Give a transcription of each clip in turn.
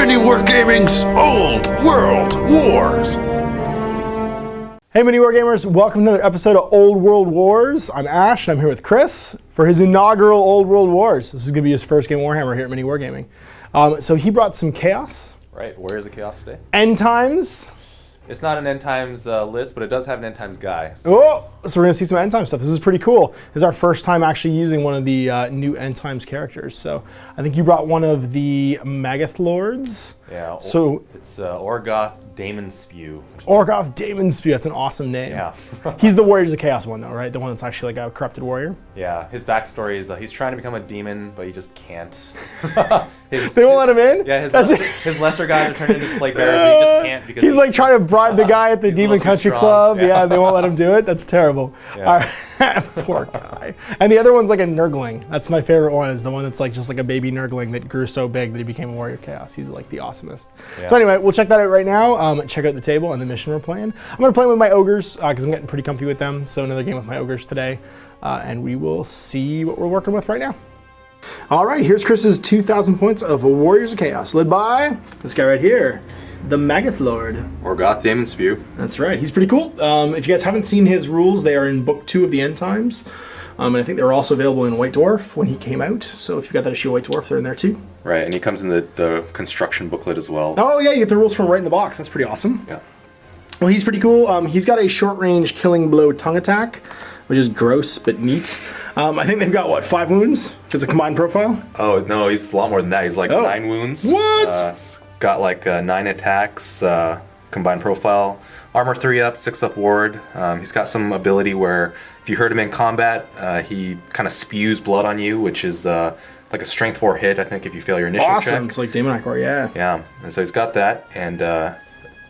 Miniwargaming's Old World Wars. Hey Miniwargamers, welcome to another episode of Old World Wars. I'm Ash, and I'm here with Chris for his inaugural Old World Wars. This is going to be his first game Warhammer here at Miniwargaming. So he brought some chaos. Right, where is the chaos today? End times. It's not an end times list, but it does have an end times guy. So we're going to see some end times stuff. This is pretty cool. This is our first time actually using one of the new end times characters. So I think you brought one of the Magath Lords. Yeah, so it's Orgoth Damon Spew. Orgoth Damon Spew, that's an awesome name. Yeah. He's the Warriors of Chaos one though, right? The one that's actually like a corrupted warrior. Yeah, his backstory is he's trying to become a demon, but he just can't. They won't let him in? Yeah, his lesser guys are turned into plague bearers, but he just can't because he's like trying to bribe the guy at the Demon Country Club. Yeah, they won't let him do it. That's terrible. Yeah. Poor guy. And the other one's like a Nurgling. That's my favorite one, is the one that's like just like a baby Nurgling that grew so big that he became a Warrior of Chaos. He's like the awesomest. Yeah. So anyway, we'll check that out right now. Check out the table and the mission we're playing. I'm going to play with my Ogres because I'm getting pretty comfy with them. So another game with my Ogres today. And we will see what we're working with right now. All right, here's Chris's 2,000 points of Warriors of Chaos, led by this guy right here, the Magath Lord. Orgoth Damon Spew. That's right, he's pretty cool. If you guys haven't seen his rules, they are in book 2 of the End Times. And I think they were also available in White Dwarf when he came out. So if you got that issue of White Dwarf, they're in there too. Right, and he comes in the construction booklet as well. Oh yeah, you get the rules from right in the box. That's pretty awesome. Yeah. Well, he's pretty cool. He's got a short-range killing blow tongue attack, which is gross but neat. I think they've got, what, 5 wounds? It's a combined profile? Oh, no, he's a lot more than that. He's like 9 wounds. What? Got like 9 attacks, combined profile. Armor 3 up, 6 up ward. He's got some ability where if you hurt him in combat, he kind of spews blood on you, which is like a strength 4 hit, I think, if you fail your initiative check. Awesome. It's like Demon Icor, yeah. Yeah, and so he's got that. And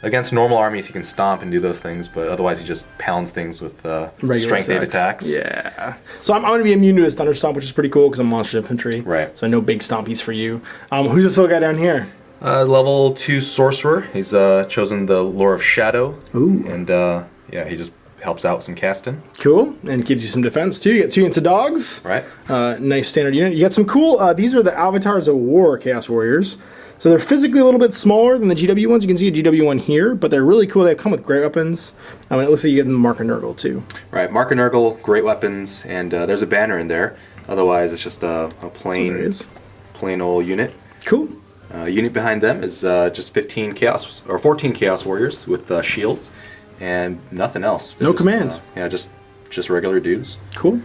against normal armies, he can stomp and do those things, but otherwise he just pounds things with strength 8 attacks. Yeah. So I'm going to be immune to his Thunder Stomp, which is pretty cool because I'm monster infantry. Right. So no big stompies for you. Who's this little guy down here? Level 2 sorcerer. He's chosen the Lore of Shadow. Ooh. And yeah, he just helps out with some casting. Cool. And gives you some defense too. You get 2 units of dogs. Right. Nice standard unit. You got some cool, these are the Avatars of War Chaos Warriors. So they're physically a little bit smaller than the GW ones. You can see a GW one here, but they're really cool. They come with great weapons. It looks like you get the Mark and Nurgle too. Right, Mark and Nurgle, great weapons, and there's a banner in there. Otherwise, it's just a plain old unit. Cool. Unit behind them is just 14 Chaos Warriors with shields, and nothing else. No commands. Yeah, just regular dudes. Cool.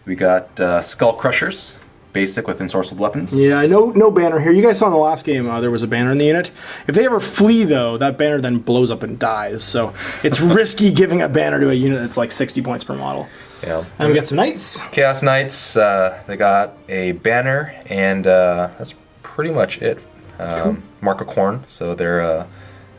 We got Skull Crushers. Basic with ensorcelled weapons. Yeah, no banner here. You guys saw in the last game there was a banner in the unit. If they ever flee, though, that banner then blows up and dies. So it's risky giving a banner to a unit that's like 60 points per model. Yeah. And we got some Knights. Chaos Knights, they got a banner, and that's pretty much it. Cool. Mark of Khorne, so they're...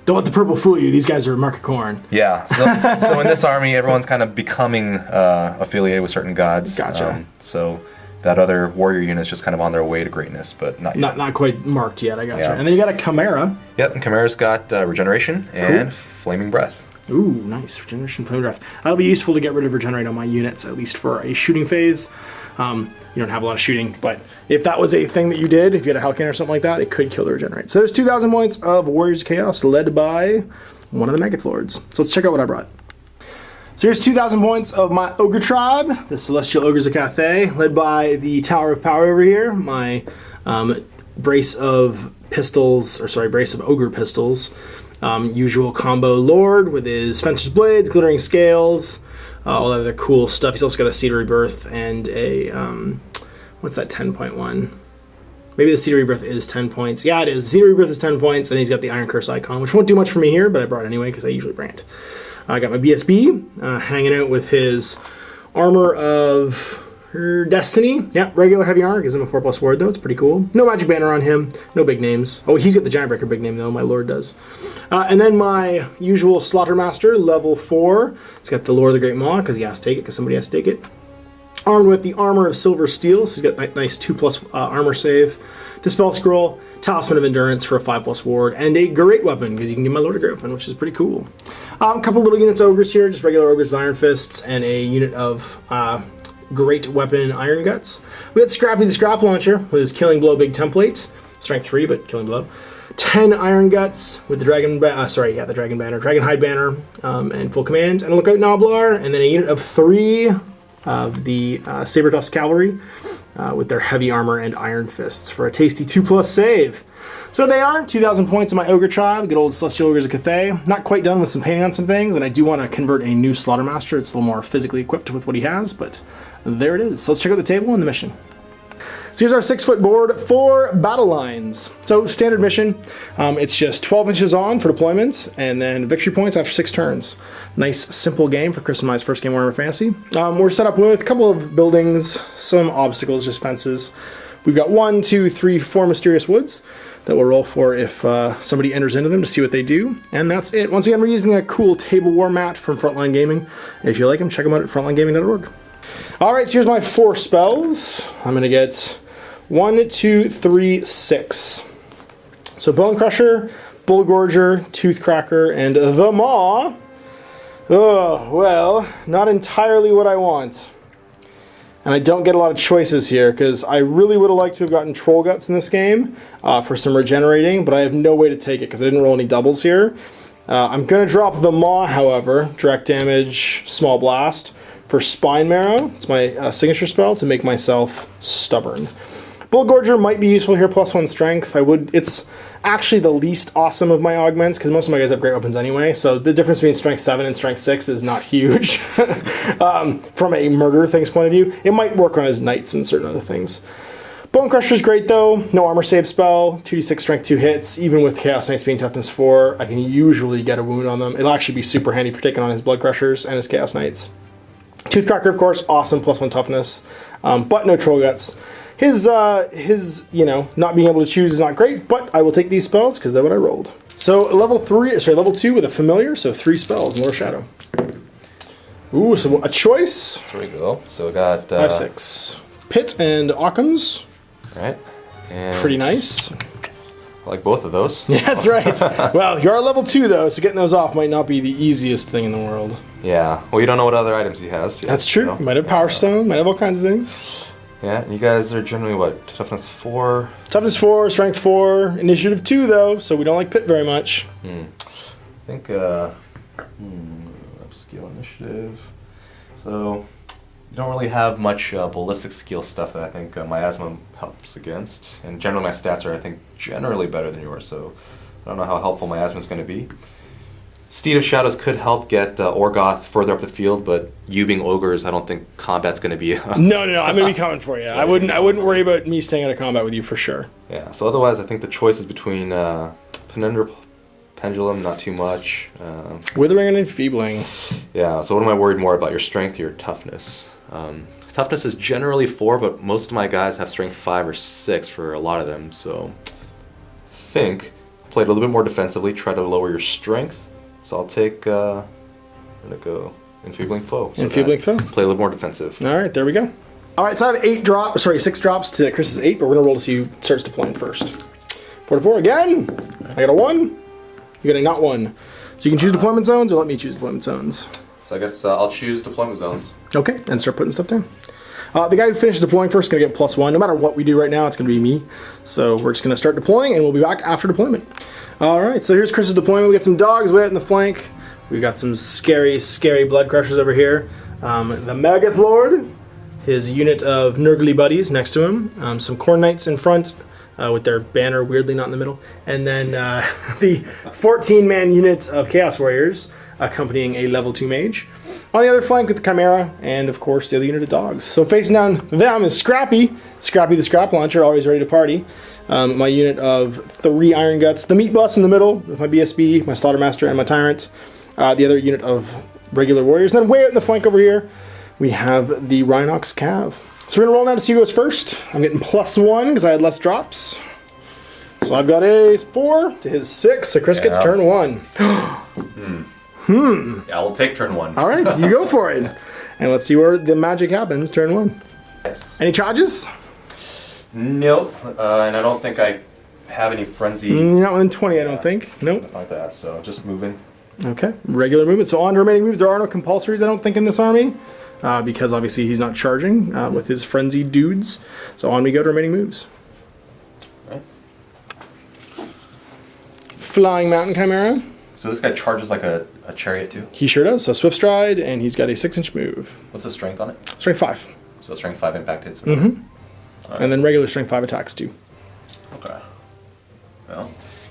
Don't let the purple fool you. These guys are Mark of Khorne. Yeah, so in this army, everyone's kind of becoming affiliated with certain gods. Gotcha. So that other warrior unit's just kind of on their way to greatness, but not yet. Not quite marked yet, I gotcha. Yeah. And then you got a Chimera. Yep, and Chimera's got Regeneration and Flaming Breath. Ooh, nice. Regeneration, Flaming Breath. That'll be useful to get rid of Regenerate on my units, at least for a shooting phase. You don't have a lot of shooting, but if that was a thing that you did, if you had a Hellcan or something like that, it could kill the Regenerate. So there's 2,000 points of Warriors of Chaos, led by one of the Magath Lords. So let's check out what I brought. So here's 2,000 points of my Ogre Tribe, the Celestial Ogres of Cathay, led by the Tower of Power over here, my brace of Ogre Pistols. Usual combo Lord with his Fencer's Blades, Glittering Scales, all that other cool stuff. He's also got a Seed of Rebirth and a, what's that, 10.1? Maybe the Seed of Rebirth is 10 points. Yeah, it is. Seed of Rebirth is 10 points, and he's got the Iron Curse icon, which won't do much for me here, but I brought it anyway because I usually bring it. I got my BSB hanging out with his Armor of Destiny. Yeah, regular heavy armor. Gives him a 4+ ward, though. It's pretty cool. No magic banner on him. No big names. Oh, he's got the Giantbreaker big name, though. My Lord does. And then my usual Slaughtermaster, level 4. He's got the Lord of the Great Maw, because he has to take it, because somebody has to take it. Armed with the Armor of Silver Steel, so he's got nice 2+ armor save. Dispel Scroll, Talisman of Endurance for a 5+ ward, and a Great Weapon, because you can get my Lord of Great Weapon, which is pretty cool. A couple little units of Ogres here, just regular Ogres with Iron Fists, and a unit of Great Weapon Iron Guts. We got Scrappy the Scrap Launcher with his Killing Blow big template. Strength 3, but Killing Blow. 10 Iron Guts with the Dragon Banner, Dragonhide Banner, and full command, and a Lookout Noblar, and then a unit of 3 of the Saber-Tusk Cavalry with their heavy armor and iron fists for a tasty 2+ save. So they are 2,000 points in my Ogre tribe, good old Celestial Ogres of Cathay. Not quite done with some painting on some things, and I do want to convert a new Slaughtermaster. It's a little more physically equipped with what he has, but there it is. So let's check out the table and the mission. So here's our 6-foot board for battle lines. So standard mission, it's just 12 inches on for deployment, and then victory points after 6 turns. Nice simple game for Chris and my first game Warhammer Fantasy. We're set up with a couple of buildings, some obstacles, just fences. We've got 1, 2, 3, 4 mysterious woods that we'll roll for if somebody enters into them to see what they do. And that's it. Once again, we're using a cool table war mat from Frontline Gaming. If you like them, check them out at frontlinegaming.org. Alright, so here's my 4 spells. I'm going to get 1, 2, 3, 6. So Bone Crusher, Bull Gorger, Tooth Cracker, and the Maw. Oh, well, not entirely what I want. And I don't get a lot of choices here, because I really would have liked to have gotten Troll Guts in this game for some regenerating, but I have no way to take it, because I didn't roll any doubles here. I'm going to drop the Maw, however, direct damage, small blast, for Spine Marrow. It's my signature spell to make myself stubborn. Bull Gorger might be useful here, +1 strength. It's actually the least awesome of my augments, because most of my guys have great weapons anyway, so the difference between strength 7 and strength 6 is not huge. From a murder things point of view, it might work on his knights and certain other things. Bone Crusher is great though, no armor save spell, 2d6 strength 2 hits, even with Chaos Knights being toughness 4, I can usually get a wound on them. It'll actually be super handy for taking on his Blood Crushers and his Chaos Knights. Toothcracker, of course, awesome, +1 toughness, but no Troll Guts. His not being able to choose is not great, but I will take these spells because they're what I rolled. So level 2 with a familiar, so 3 spells, More Shadow. Ooh, so a choice. There we go. So we got 5, 6. Pit and Occam's. Right. And Pretty nice. I like both of those. Yeah, that's right. Well, you are level 2 though, so getting those off might not be the easiest thing in the world. Yeah. Well, you don't know what other items he has. That's true. So. Might have Power Stone, might have all kinds of things. Yeah, and you guys are generally what? Toughness 4? Toughness 4, Strength 4, Initiative 2 though, so we don't like Pit very much. I think, skill initiative. So, you don't really have much ballistic skill stuff that I think miasma helps against. And generally my stats are, I think, generally better than yours, so I don't know how helpful miasma is going to be. Steed of Shadows could help get Orgoth further up the field, but you being ogres, I don't think combat's going to be. No, I'm going to be coming for you. I wouldn't worry about me staying out of combat with you for sure. Yeah. So otherwise, I think the choice is between Penumbra Pendulum, not too much. Withering and Enfeebling. Yeah. So what am I worried more about? Your strength, or your toughness? Toughness is generally 4, but most of my guys have strength 5 or 6 for a lot of them. So I think play it a little bit more defensively. Try to lower your strength. So I'll take, I'm going to go Enfeebling Foe. So Enfeebling Foe. Play a little more defensive. All right, there we go. All right, so I have 6 drops to Chris's 8, but we're going to roll to see who starts deploying first. 4 to 4 again. I got a 1. You got a not 1. So you can choose deployment zones or let me choose deployment zones. So I guess I'll choose deployment zones. Okay, and start putting stuff down. The guy who finishes deploying first is going to get +1. No matter what we do right now, it's going to be me. So we're just going to start deploying, and we'll be back after deployment. All right, so here's Chris's deployment. We got some dogs way out in the flank. We've got some scary, scary blood crushers over here. The Magath Lord, his unit of Nurgly buddies next to him. Some Corn Knights in front with their banner weirdly not in the middle. And then the 14-man unit of Chaos Warriors accompanying a level 2 mage. On the other flank with the Chimera, and of course the other unit of dogs. So facing down them is Scrappy. Scrappy the Scrap Launcher, always ready to party. My unit of 3 Iron Guts. The Meat Bus in the middle with my BSB, my Slaughtermaster, and my Tyrant. The other unit of regular warriors. And then way out in the flank over here, we have the Rhinox Cav. So we're going to roll now to see who goes first. I'm getting +1 because I had less drops. So I've got a 4 to his 6, so Chris gets turn 1. Yeah, we'll take turn 1. All right, you go for it. And let's see where the magic happens, turn 1. Yes. Any charges? Nope, and I don't think I have any frenzy. Not within 20, I don't think. Nope. Nothing like that, so just moving. Okay, regular movement. So on to remaining moves, there are no compulsories, I don't think, in this army. Because obviously he's not charging with his frenzied dudes. So on we go to remaining moves. Right. flying mountain chimera. So this guy charges like a chariot too? He sure does. So Swift Stride, and he's got a 6-inch move. What's the strength on it? Strength 5. So strength 5 impact hits. Mm-hmm. Right. And then regular strength 5 attacks too. Okay. Well,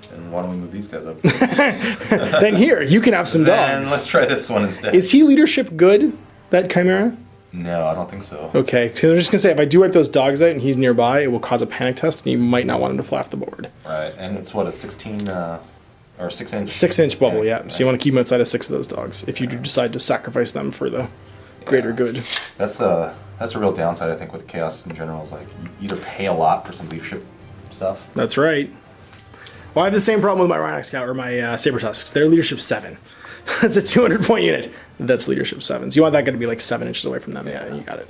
then why don't we move these guys up? Then here, you can have some dogs. And let's try this one instead. Is he leadership good, that chimera? No, I don't think so. Okay, so I'm just going to say, if I do wipe those dogs out and he's nearby, it will cause a panic test, and you might not want him to fly off the board. Right, and it's what, a 16, or 6-inch? 6-inch bubble, yeah. So you want to keep him outside of 6 of those dogs, if you do decide to sacrifice them for the greater good. That's the real downside, I think, with Chaos in general, is like, you either pay a lot for some leadership stuff. That's right. Well, I have the same problem with my Rhinox Scout or my Saber Tusks. They're leadership 7. That's a 200-point unit. That's leadership 7. So you want that guy to be like 7 inches away from them. Yeah, you got it.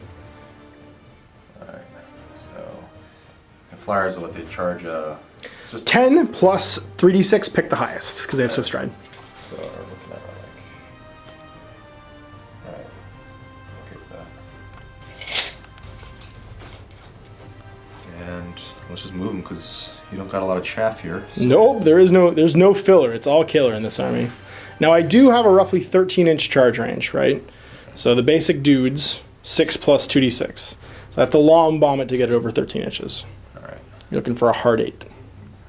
Alright, so the Flyers, what they charge, it's just 10 plus 3d6, pick the highest, because they have Swift Stride. So we're looking at like, alright, okay with that. And let's just move him because you don't got a lot of chaff here. So. Nope, there's no filler. It's all killer in this army. Now I do have a roughly 13-inch charge range, right? So the basic dudes, 6 plus 2d6. So I have to long bomb it to get it over 13 inches. Alright. You're looking for a hard 8.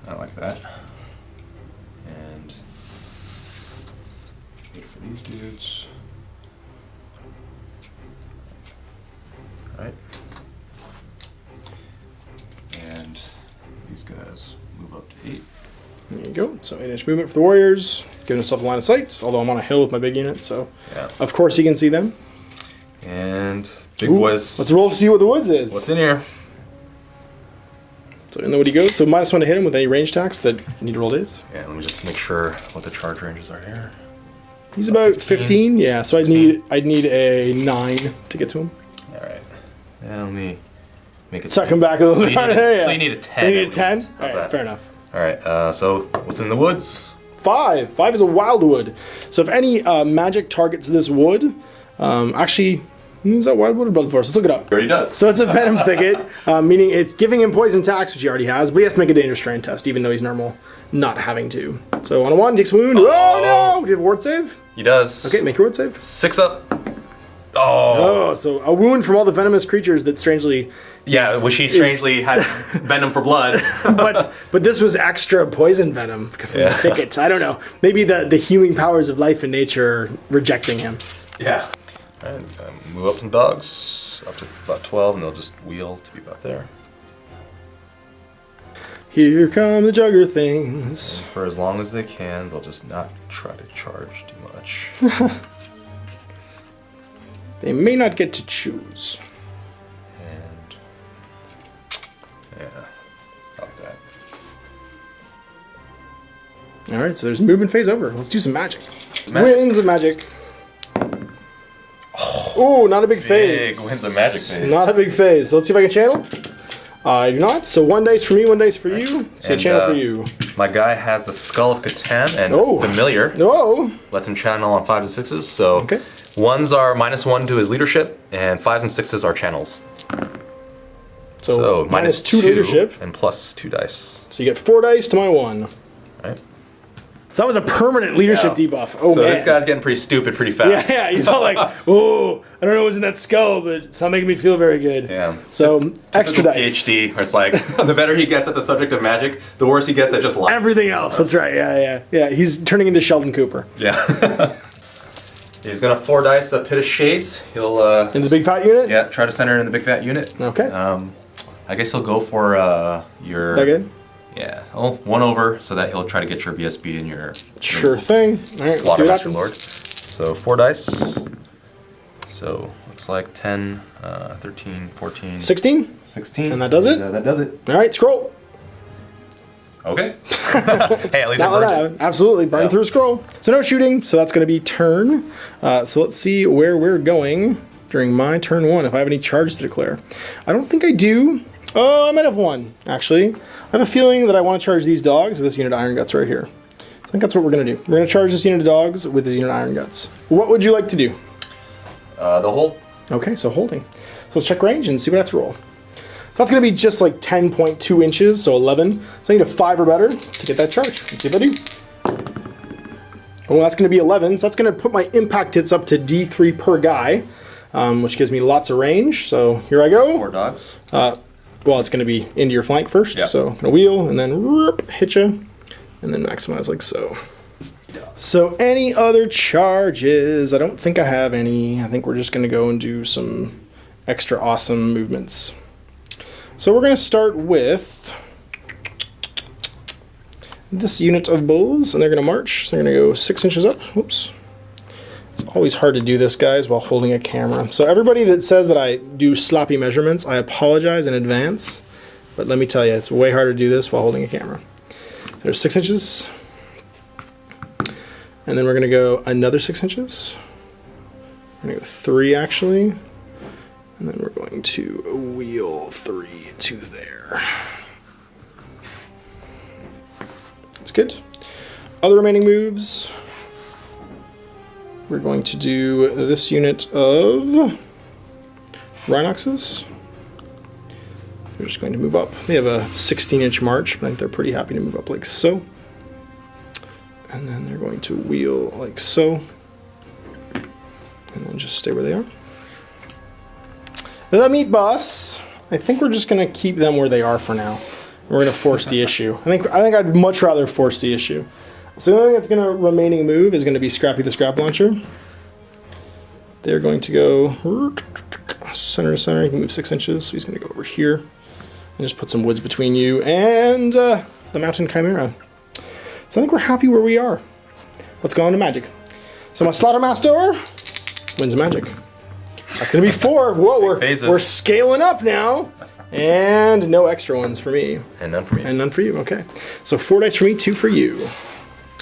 I like that. And 8 for these dudes. Alright. And these guys move up to 8. There you go. So 8-inch movement for the Warriors. Giving himself a line of sight, although I'm on a hill with my big unit, so yeah. Of course he can see them. And big boys. Let's roll to see what the woods is. What's in here? So in the wood he goes. So -1 to hit him with any range attacks that you need to roll days. Yeah, let me just make sure what the charge ranges are here. He's about 15. Yeah, so I'd need a 9 to get to him. All right. Yeah, let me make it. Tuck him back a little bit. So you need a 10. So you need a 10? How's All right, that? fair enough. All right. So what's in the woods? 5. 5 is a wild wood. So if any magic targets this wood, actually, is that wild wood or blood force? Let's look it up. It already does. So it's a venom thicket, meaning it's giving him poison attacks, which he already has, but he has to make a danger strain test, even though he's normal not having to. So on a 1, takes a wound. Oh no! Do you have a ward save? He does. Okay, make your ward save. 6 up. Oh. Oh, so a wound from all the venomous creatures that strangely... Yeah, which he strangely had venom for blood. but this was extra poison venom from the thickets. I don't know. Maybe the healing powers of life and nature are rejecting him. Yeah. And move up some dogs, up to about 12, and they'll just wheel to be about there. Here come the jugger things. And for as long as they can, they'll just not try to charge too much. They may not get to choose. And yeah, like that. All right, so there's movement phase over. Let's do some magic. Magic. Winds of magic. Oh, not a big phase. Big wins of magic phase. Not a big phase. So let's see if I can channel. I do not. So 1 dice for me, 1 dice for you. So And, channel for you. My guy has the Skull of Catan and Familiar. No. Lets him channel on 5s and 6s. So Okay. 1s are -1 to his leadership, and 5s and 6s are channels. So -2 -2 leadership. and +2 dice. So you get 4 dice to my 1. Right. So that was a permanent leadership debuff. Oh, so man. this guy's getting pretty stupid pretty fast. Yeah, he's all like, oh, I don't know what's in that skull, but it's not making me feel very good. Yeah. So extra Typical dice. PhD, where it's like, the better he gets at the subject of magic, the worse he gets at just life. Everything else. That's right. Yeah. He's turning into Sheldon Cooper. Yeah. He's gonna 4 dice a Pit of Shades. He'll In the big fat unit? yeah, try to center it in the big fat unit. Okay. I guess he'll go for your. That good? Yeah. Oh, 1 over, so that he'll try to get your VSB and your. Sure thing. All right, let's see what Slaughtermaster happens. Lord. So 4 dice. So looks like 10, 13, 14, 16? 16. And that does it? That does it. All right, scroll. Okay. Hey, at least I Not burned what it. absolutely, burn Yeah. through a scroll. So no shooting, so that's going to be turn. So let's see where we're going during my turn 1, if I have any charge to declare. I don't think I do. Oh, I might have 1, actually. I have a feeling that I want to charge these dogs with this unit of Iron Guts right here. So I think that's what we're going to do. We're going to charge this unit of dogs with this unit of Iron Guts. What would you like to do? The whole. Okay, so holding. So let's check range and see what I have to roll. That's going to be just like 10.2 inches, so 11. So I need a 5 or better to get that charge. Let's see if I do. Well, that's going to be 11, so that's going to put my impact hits up to D3 per guy, which gives me lots of range. So here I go. 4 dogs. Well, it's going to be into your flank first, Yep. so I'm going to wheel and then hit you, and then maximize like so. So any other charges? I don't think I have any. I think we're just going to go and do some extra awesome movements. So we're going to start with this unit of bulls, and they're going to march. So they're going to go 6 inches up. Oops. It's always hard to do this, guys, while holding a camera. So everybody that says that I do sloppy measurements, I apologize in advance. But let me tell you, it's way harder to do this while holding a camera. There's 6 inches. And then we're going to go another 6 inches. We're going to go 3, actually. And then we're going to wheel 3 to there. That's good. Other remaining moves. We're going to do this unit of Rhinoxes. They're just going to move up. They have a 16-inch march, but I think they're pretty happy to move up like so. And then they're going to wheel like so. And then just stay where they are. The meat boss, I think we're just going to keep them where they are for now. We're going to force the issue. I think I'd much rather force the issue. So the only thing that's going to remaining move is going to be Scrappy the Scrap Launcher. They're going to go center to center. You can move 6 inches, so he's going to go over here and just put some woods between you and the Mountain Chimera. So I think we're happy where we are. Let's go on to magic. So my Slaughtermaster wins magic. That's going to be 4. Whoa, we're scaling up now. And no extra ones for me. And none for me. And none for you, okay. So 4 dice for me, 2 for you.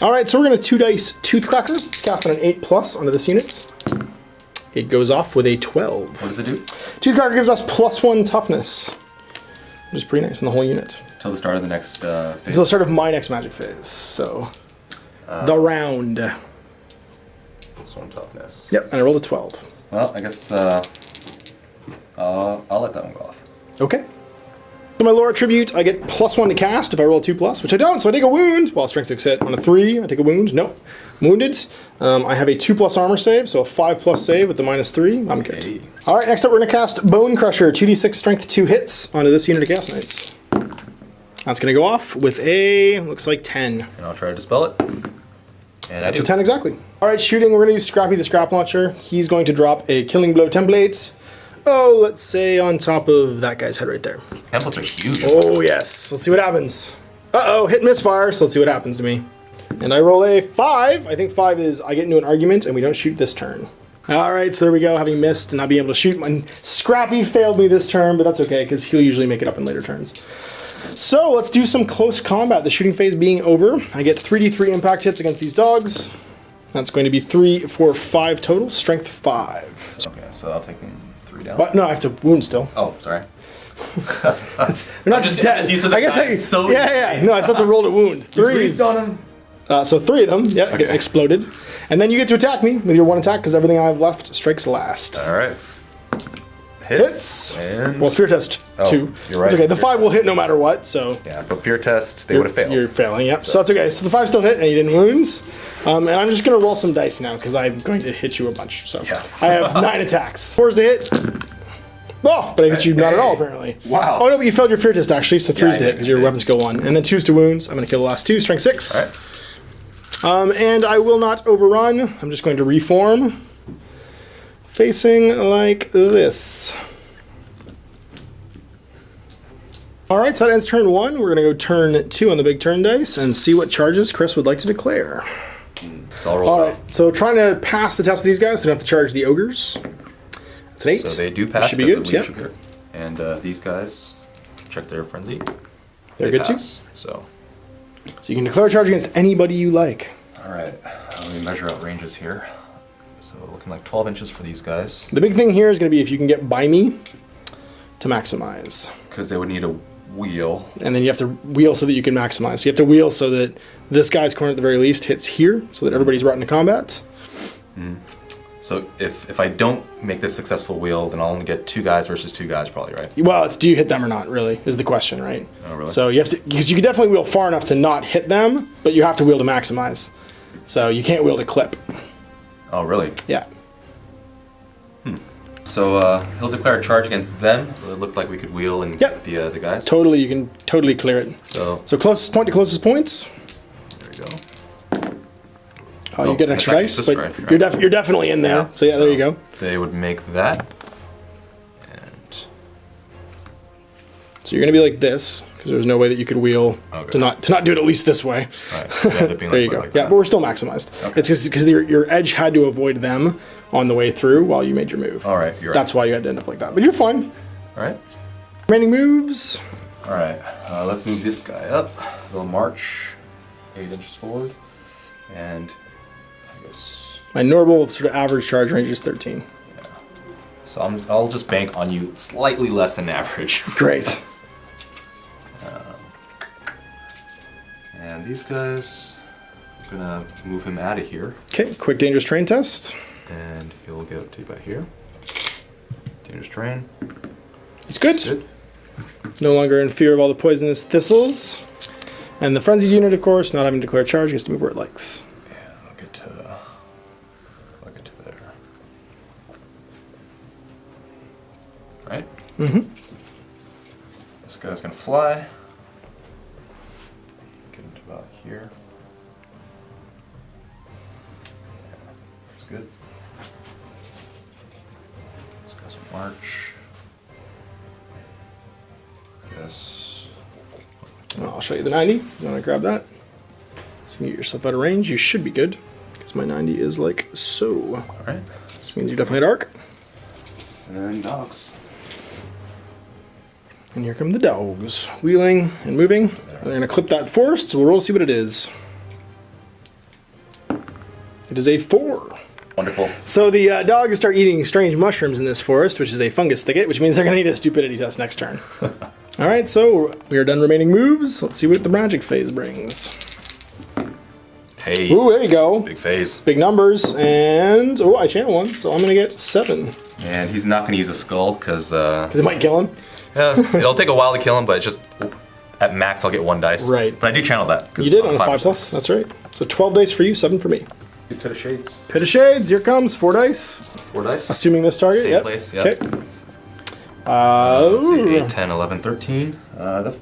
Alright, so we're going to 2 dice Toothcracker. It's cast on an 8+ onto this unit. It goes off with a 12. What does it do? Toothcracker gives us +1 toughness. Which is pretty nice in the whole unit. Until the start of the next phase. Until the start of my next magic phase. So, the round. +1 toughness. Yep, and I rolled a 12. Well, I guess I'll let that one go off. Okay. So my lore attribute, I get +1 to cast if I roll a 2+, which I don't, so I take a wound. Well, strength 6 hit. On a 3, I take a wound. Nope. Wounded. I have a 2+ armor save, so a 5+ save with the -3. I'm good. Hey. Alright, next up we're going to cast Bone Crusher, 2d6 strength 2 hits onto this unit of Chaos Knights. That's going to go off with a, looks like 10. And I'll try to dispel it. And That's a 10 exactly. Alright, shooting, we're going to use Scrappy the Scrap Launcher. He's going to drop a Killing Blow template. Oh, let's say on top of that guy's head right there. Templates are huge. Oh, yes. Let's see what happens. Uh-oh, hit misfire, so let's see what happens to me. And I roll a 5. I think 5 is I get into an argument and we don't shoot this turn. Alright, so there we go, having missed and not being able to shoot. My Scrappy failed me this turn, but that's okay, because he'll usually make it up in later turns. So, let's do some close combat. The shooting phase being over, I get 3d3 impact hits against these dogs. That's going to be 3, 4, 5 total, strength 5. Okay, so I'll take 3 down. But no, I have to wound still. Oh, sorry. They're not just dead. I guess yeah. No, I just have to roll to wound. 3 on him. So 3 of them, yeah, get exploded. And then you get to attack me with your 1 attack, because everything I have left strikes last. Alright. Hits. And well, fear test 2. You're right. It's okay, the 5 will hit no matter what, so. Yeah, but fear test, they would have failed. You're failing, yep. So that's okay. So the 5 still hit, and you didn't wounds. And I'm just going to roll some dice now, because I'm going to hit you a bunch. So yeah. I have 9 attacks. 4's to hit. Oh, but I hit you not at all, apparently. Wow. Oh, no, but you failed your fear test, actually, so 3's to hit, because your weapon skill 1. And then 2's to wounds. I'm going to kill the last 2, strength 6. Alright. And I will not overrun. I'm just going to reform. Facing like this. Alright, so that ends turn 1. We're going to go turn 2 on the big turn dice and see what charges Chris would like to declare. So I'll roll Alright, so trying to pass the test with these guys, so don't have to charge the ogres. It's an 8. So they do pass. Should be good, yeah. And these guys, check their frenzy. They're good pass, too. So you can declare a charge against anybody you like. Alright, let me measure out ranges here. So looking like 12 inches for these guys. The big thing here is going to be if you can get by me to maximize. Because they would need a wheel. And then you have to wheel so that you can maximize. So you have to wheel so that this guy's corner at the very least hits here, so that everybody's brought into combat. So if I don't make this successful wheel, then I'll only get 2 guys versus 2 guys probably, right? Well, it's do you hit them or not, really, is the question, right? Oh, really? So you have to, because you can definitely wheel far enough to not hit them, but you have to wheel to maximize. So you can't wield a clip. Oh, really? Yeah. So he'll declare a charge against them. It looked like we could wheel and Yep. get the guys. Totally, you can totally clear it. So So closest point to closest points. there we go. Oh, you get an extra that's dice, actually but just right. you're definitely in there. So yeah, there you go. They would make that. And So you're gonna be like this because there's no way that you could wheel Okay. to not do it at least this way. right. So they end up being There like, you go. like Yeah, that. but we're still maximized. Okay. It's because your edge had to avoid them on the way through while you made your move. All right, you're right. That's why you had to end up like that. But you're fine. All right. Remaining moves. All right. Let's move this guy up. They'll march 8 inches forward, and I guess. My normal sort of average charge range is 13. So I'll just bank on you slightly less than average. Great. And these guys, I'm gonna move him out of here, Okay, quick dangerous terrain test. and he'll get up to about here. Dangerous terrain. He's good. Good. No longer in fear of all the poisonous thistles. And the frenzied unit, of course, not having to declare a charge, gets to move where it likes. Yeah, I'll get to there. Right? Mm-hmm. This guy's gonna fly. Get him to about here. Yeah, that's good. This guy's a march. Guess. I'll show you the 90. You want to grab that? So you can get yourself out of range. You should be good. Because my 90 is like so. Alright. This means you're definitely at arc. And then dogs. And here come the dogs. Wheeling and moving. They're going to clip that forest, so we'll roll to see what it is. It is a 4. Wonderful. So the dogs start eating strange mushrooms in this forest, which is a fungus thicket, which means they're going to need a stupidity test next turn. Alright, so we are done remaining moves. Let's see what the magic phase brings. Hey. Ooh, there you go. Big phase. Big numbers, and oh, I channel one, so I'm gonna get 7. And he's not going to use a skull because Because it might kill him. it'll take a while to kill him, but it's just at max I'll get 1 dice. Right. But I do channel that. 'cause You did it's on a 5 5%. plus. That's right. So 12 dice for you, 7 for me. Get to the shades. Pit of Shades, here comes 4 dice. 4 dice. Assuming this target. Same Yep. place, yep. Okay. Let's see, Ooh. 8, 10, 11, 13. That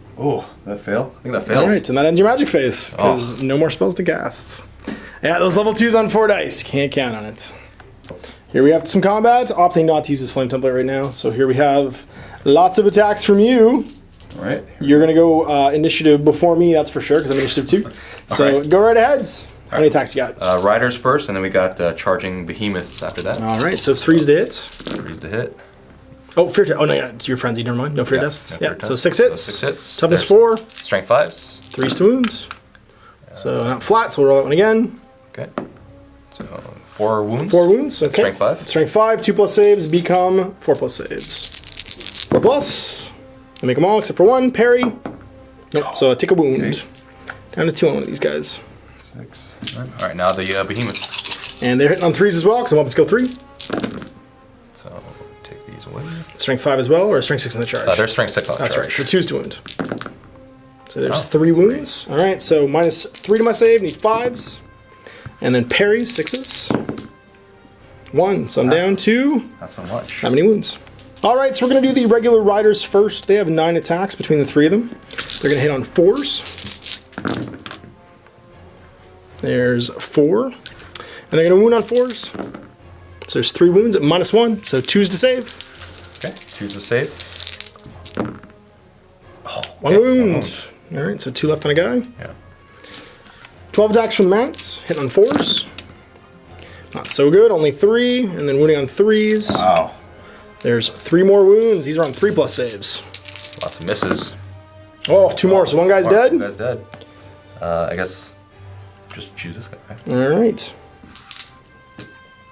failed. I think that fails. All right, and that ends your magic phase because no more spells to cast. Yeah, those level 2s on 4 dice. Can't count on it. Here we have some combat. Opting not to use this flame template right now. So here we have lots of attacks from you. All right. You're gonna go initiative before me, that's for sure, because I'm initiative 2. So Alright. go right ahead. How many attacks you got? Riders first, and then we got charging behemoths after that. All right, so 3's to hit. 3's to hit. Oh, fear test. Oh no, yeah, it's your frenzy. Never mind. No fear tests. no fear Yeah, so test. 6 hits. So 6 hits. Toughness There's 4. Strength 5s. 3's to wounds. So not flat. So we'll roll that one again. Okay. So 4 wounds. 4 wounds. Okay. Strength 5. Strength 5. 2 plus saves become 4 plus saves. 4 plus. I make them all except for 1. Parry. Nope. So I take a wound. Okay. Down to 2 on one of these guys. 6. All right, now the behemoths. And they're hitting on 3s as well because I'm up to skill 3. So take these away. Strength 5 as well, or strength 6 in the charge. They're strength 6 on the That's charge. right. So 2's to wound. So there's Oh, 3 wounds. All right. So minus 3 to my save. Need 5s, and then parries 6s. 1. So I'm down to Not so much. how many wounds? All right. So we're gonna do the regular riders first. They have 9 attacks between the 3 of them. They're gonna hit on 4s. There's 4, and they're gonna wound on 4s. So there's 3 wounds at minus 1. So 2's to save. Okay, choose a save. 1 wound. All right. So 2 left on a guy. Yeah. 12 attacks from the mounts, hit on 4s. Not so good, only 3, and then wounding on 3s. Wow. There's 3 more wounds. These are on 3 plus saves. Lots of misses. Oh, 2 more. So one guy's One dead. guy's dead. I guess just choose this guy. Right? All right.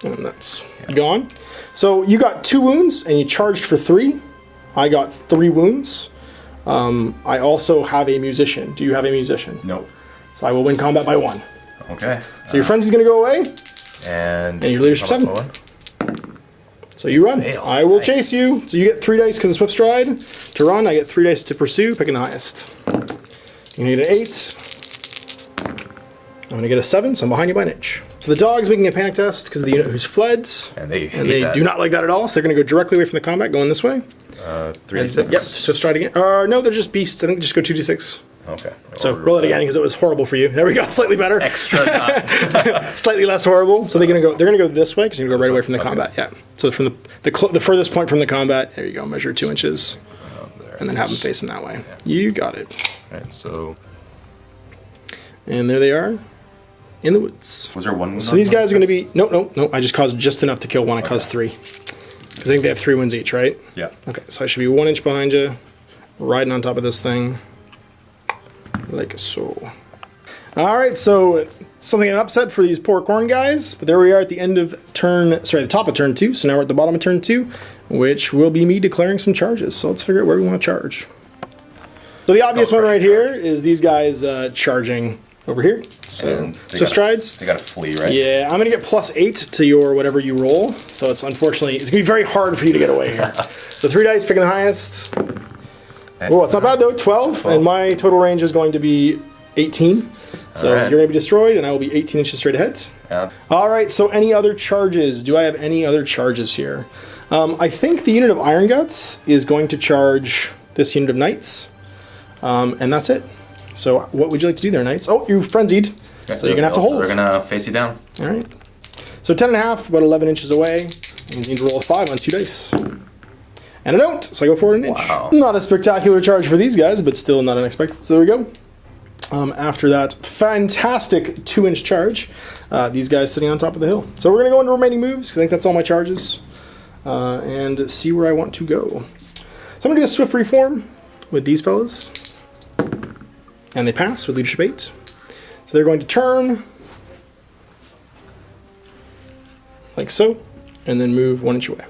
And that's gone. So you got 2 wounds, and you charged for 3. I got 3 wounds. I also have a musician. Do you have a musician? Nope. So I will win combat by 1. Okay. So your frenzy's going to go away, And and your leadership how 7. about Owen? So you run. Fail. I will Nice. chase you. So you get 3 dice because of Swift Stride. To run, I get 3 dice to pursue, picking the highest. You need an 8. I'm going to get a 7, so I'm behind you by an inch. So the dog's making a panic test because of the unit who's fled. And they do not like that at all, so they're going to go directly away from the combat, going this way. 3d6. Yep, so stride again. No, they're just beasts. I think just go 2d6. Okay. So roll it again because it was horrible for you. There we go, slightly better. Extra. Slightly less horrible. So they're gonna go this way because you're gonna go right away from the combat. Yeah. So from the furthest point from the combat, there you go. Measure 2 inches, and then have them facing that way. Yeah. You got it. All right, so. And there they are, in the woods. Was there one wound? So these guys are gonna be no. I just caused just enough to kill one. I caused 3. Because I think they have 3 wounds each, right? Yeah. Okay, so I should be 1 inch behind you, riding on top of this thing. Like so. Alright, so something an upset for these poor corn guys, but there we are at the end of the top of turn 2, so now we're at the bottom of turn 2, which will be me declaring some charges. So let's figure out where we want to charge. So the obvious one right here is these guys charging over here. So strides. They gotta flee, right? Yeah, I'm gonna get +8 to your whatever you roll, so it's gonna be very hard for you to get away here. So 3 dice, picking the highest. Oh, it's not bad though, 12, and my total range is going to be 18. So you're going to be destroyed, and I will be 18 inches straight ahead. Yeah. All right, so any other charges? Do I have any other charges here? I think the unit of Iron Guts is going to charge this unit of Knights, and that's it. So what would you like to do there, Knights? Oh, you frenzied, so you're going to have to hold. They're going to face you down. All right. So 10.5, about 11 inches away. You need to roll a 5 on 2 dice. And I don't, so I go forward an inch. Wow. Not a spectacular charge for these guys, but still not unexpected. So there we go. After that fantastic 2-inch charge, these guys sitting on top of the hill. So we're going to go into remaining moves, because I think that's all my charges, and see where I want to go. So I'm going to do a swift reform with these fellas, and they pass with leadership 8. So they're going to turn, like so, and then move 1 inch away.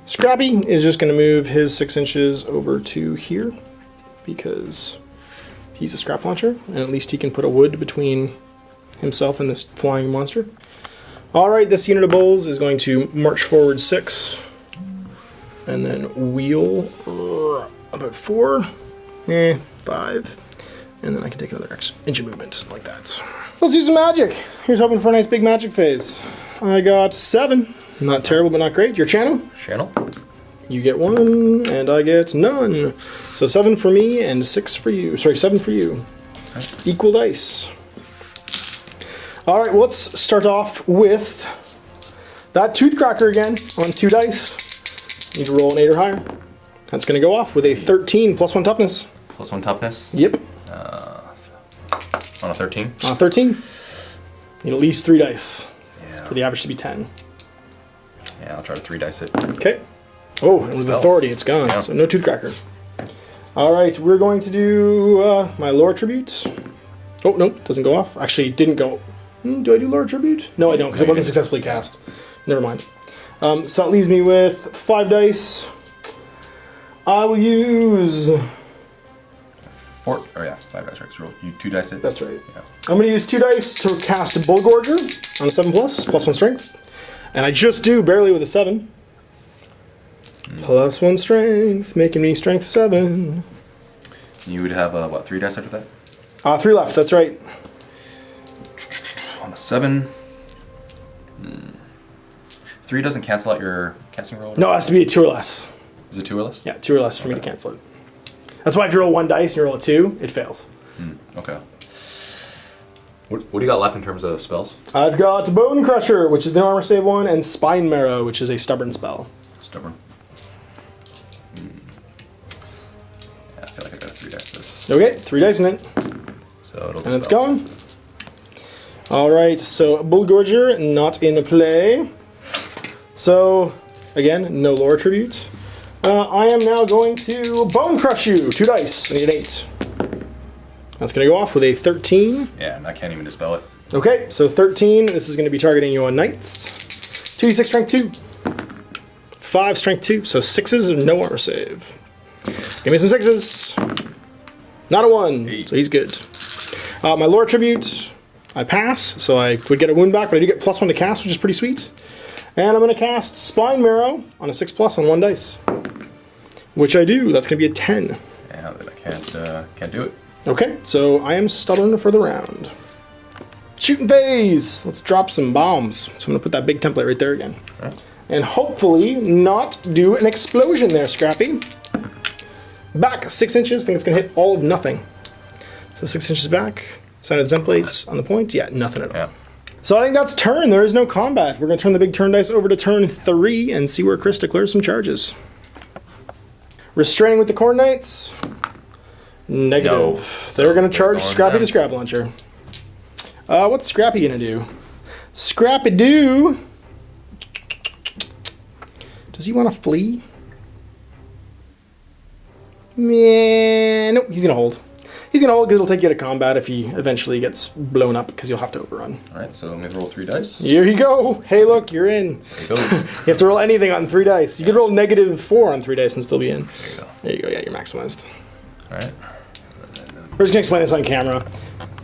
Scrappy is just going to move his 6 inches over to here because he's a scrap launcher, and at least he can put a wood between himself and this flying monster. Alright, this unit of bulls is going to march forward 6 and then wheel about 4, 5, and then I can take another inch of movement like that. Let's do some magic. Here's hoping for a nice big magic phase. I got 7. Not terrible, but not great. Your channel? Channel. You get 1, and I get none. So 7 for me, and 6 for you. Sorry, 7 for you. Okay. Equal dice. Alright, well, let's start off with that Toothcracker again on 2 dice. Need to roll an 8 or higher. That's going to go off with a 13 plus 1 toughness. Plus 1 toughness? Yep. On a 13? On a 13. Need at least 3 dice. Yeah. For the average to be 10. Yeah, I'll try to 3 dice it. Okay. Oh, and with authority, it's gone. Yeah. So no Toothcracker. Alright, we're going to do my lore tribute. Oh, no, doesn't go off. Actually, didn't go. Do I do lore tribute? No, I don't, because it wasn't successfully cast. Never mind. So that leaves me with 5 dice. I will use 4. Oh yeah, 5 dice, right? So roll. You 2 dice it. That's right. Yeah. I'm going to use 2 dice to cast Bullgorger on a 7+, plus 1 strength. And I just do barely with a 7. Plus 1 strength, making me strength 7. You would have, what, 3 dice after that? 3 left, that's right. On a 7. 3 doesn't cancel out your casting roll? No, it has to be a 2 or less. Is it 2 or less? Yeah, 2 or less for me to cancel it. That's why if you roll 1 dice and you roll a 2, it fails. Okay. What do you got left in terms of spells? I've got Bone Crusher, which is the armor save 1, and Spine Marrow, which is a stubborn spell. Stubborn. Yeah, I feel like I gotta 3 dice this. Okay, 3 dice in it. So it'll and it's gone. Alright, so Bullgorger, not in play. So, again, no lore tribute. I am now going to Bone Crush you. 2 dice. I need an 8. That's going to go off with a 13. Yeah, and I can't even dispel it. Okay, so 13. This is going to be targeting you on Knights. 2d6 strength 2. 5 strength 2. So 6s and no armor save. Give me some 6s. Not a 1. 8. So he's good. My lore tribute, I pass. So I would get a wound back, but I do get +1 to cast, which is pretty sweet. And I'm going to cast Spine Marrow on a 6+ on 1 dice. Which I do. That's going to be a 10. Yeah, then I can't do it. Okay, so I am stubborn for the round. Shooting phase! Let's drop some bombs. So I'm going to put that big template right there again. Right. And hopefully not do an explosion there, Scrappy. Back 6 inches. I think it's going to hit all of nothing. So 6 inches back. Sounded templates on the point. Yeah, nothing at all. Yeah. So I think that's turn. There is no combat. We're going to turn the big turn dice over to turn 3 and see where Chris declares some charges. Restraining with the Corn Knights. Negative. No. So they're going to charge Going Scrappy down. the Scrap Launcher. What's Scrappy going to do? Scrappy do. Does he want to flee? Man, nope, he's going to hold. He's going to hold because it'll take you to combat if he eventually gets blown up because you'll have to overrun. Alright, so I'm going to roll 3 dice. Here you go. Hey, look, you're in. There you go. You have to roll anything on 3 dice. You could roll -4 on 3 dice and still be in. There you go. There you go. Yeah, you're maximized. Alright. We're just going to explain this on camera.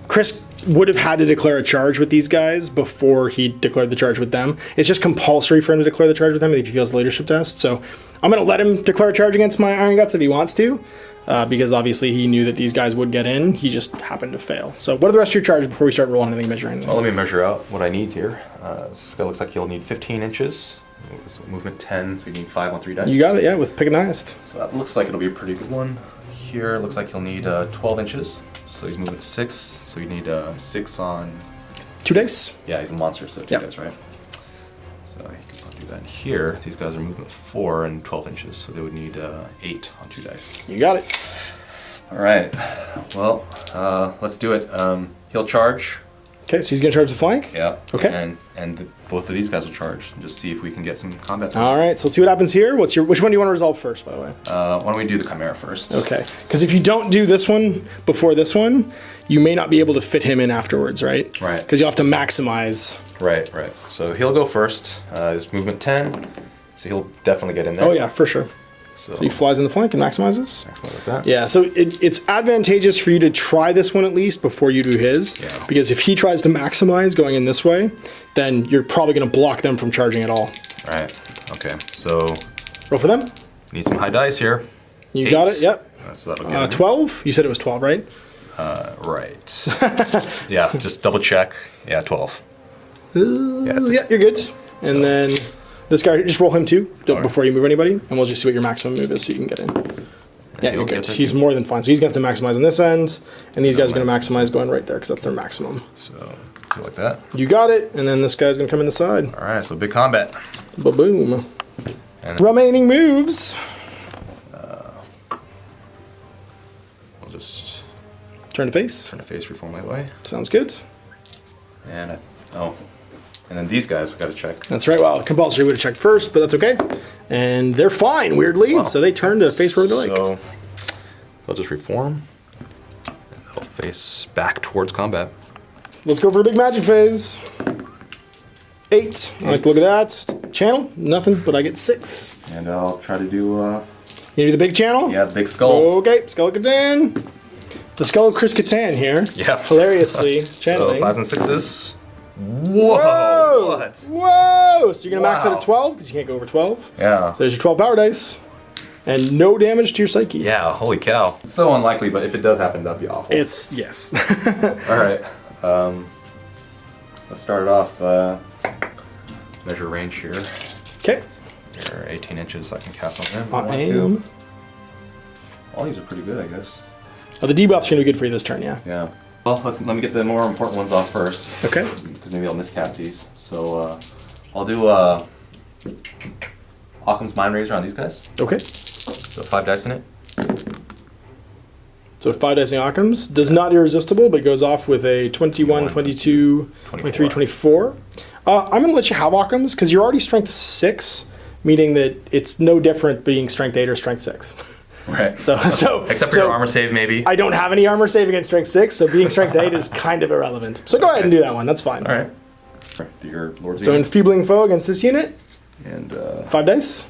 Chris would have had to declare a charge with these guys before he declared the charge with them. It's just compulsory for him to declare the charge with them if he fails the leadership test. So I'm going to let him declare a charge against my Iron Guts if he wants to, because obviously he knew that these guys would get in. He just happened to fail. So what are the rest of your charges before we start rolling anything, measuring anything? Well, let me measure out what I need here. This guy looks like he'll need 15 inches. Movement 10, so you need 5 on 3 dice. You got it, yeah, with picking the highest. So that looks like it'll be a pretty good one. Here it looks like he'll need 12 inches. So he's moving 6, so you need 6 on... 2 dice? Yeah, he's a monster, so 2 Yep. dice, right? So you can probably do that. Here, these guys are movement 4 and 12 inches, so they would need 8 on 2 dice. You got it. Alright, well, let's do it. He'll charge. Okay, so he's going to charge the flank? Yeah. Okay. And both of these guys will charge, and just see if we can get some combat time. All right, so let's see what happens here. Which one do you want to resolve first, by the way? Why don't we do the Chimera first? Okay, because if you don't do this one before this one, you may not be able to fit him in afterwards, right? Right. Because you'll have to maximize. Right, right. So he'll go first. His movement 10, so he'll definitely get in there. Oh yeah, for sure. So So he flies in the flank and maximizes. maximize with that. Yeah, so it's advantageous for you to try this one at least before you do his. Yeah. Because if he tries to maximize going in this way, then you're probably going to block them from charging at all. Right. Okay. So Roll for them. need some high dice here. You 8. got it, yep. So that'll get in. 12? You said it was 12, right? Right. Yeah. Just double check. Yeah, 12. Yeah. It's Yeah, you're good. And then this guy, just roll him too Alright. before you move anybody, and we'll just see what your maximum move is so you can get in. Yeah, you're you'll good. get there He's too. more than fine. So he's going to have to maximize on this end, and these guys are going to maximize going right there because that's their maximum. So do like that. You got it, and then this guy's going to come in the side. All right. So big combat. Ba-boom. And Remaining moves. we'll just Turn to face. turn the face reform my way. Sounds good. And and then these guys we got to check. That's right. Well, compulsory would have checked first, but that's okay. And they're fine, weirdly. Wow. So they turn to face where they like. So they'll just reform. And they'll face back towards combat. Let's go for a big magic phase. 8. I like to look at that. Channel, nothing, but I get 6. And I'll try to do You do the big channel? yeah, the big skull. Okay, Skull of Catan. The Skull of Chris Catan here. Yeah. Hilariously So channeling. 5s and 6s. Whoa! Whoa! What? Whoa! So you're going to max it Wow. at 12 because you can't go over 12. Yeah. So there's your 12 power dice. And no damage to your psyche. Yeah, holy cow. It's so unlikely, but if it does happen, that'd be awful. It's, yes. Alright. Let's start it off. Measure range here. Okay. Here, 18 inches I can cast on them. I am. All these are pretty good, I guess. Oh, the debuff's going to be good for you this turn, yeah. Yeah. Well, let me get the more important ones off first. Okay. Because maybe I'll miscast these. So, I'll do Occam's Mind Razor on these guys. Okay. So 5 dice in it. So 5 dice in Occam's. Does not irresistible, but goes off with a 21, 22, 23, 24. I'm going to let you have Occam's because you're already strength 6, meaning that it's no different being strength 8 or strength 6. Right. So Except for your armor save, maybe. I don't have any armor save against strength 6, so being strength 8 is kind of irrelevant. So go ahead and do that one. That's fine. All right. Do your Lord's So unit. enfeebling foe against this unit. And 5 dice.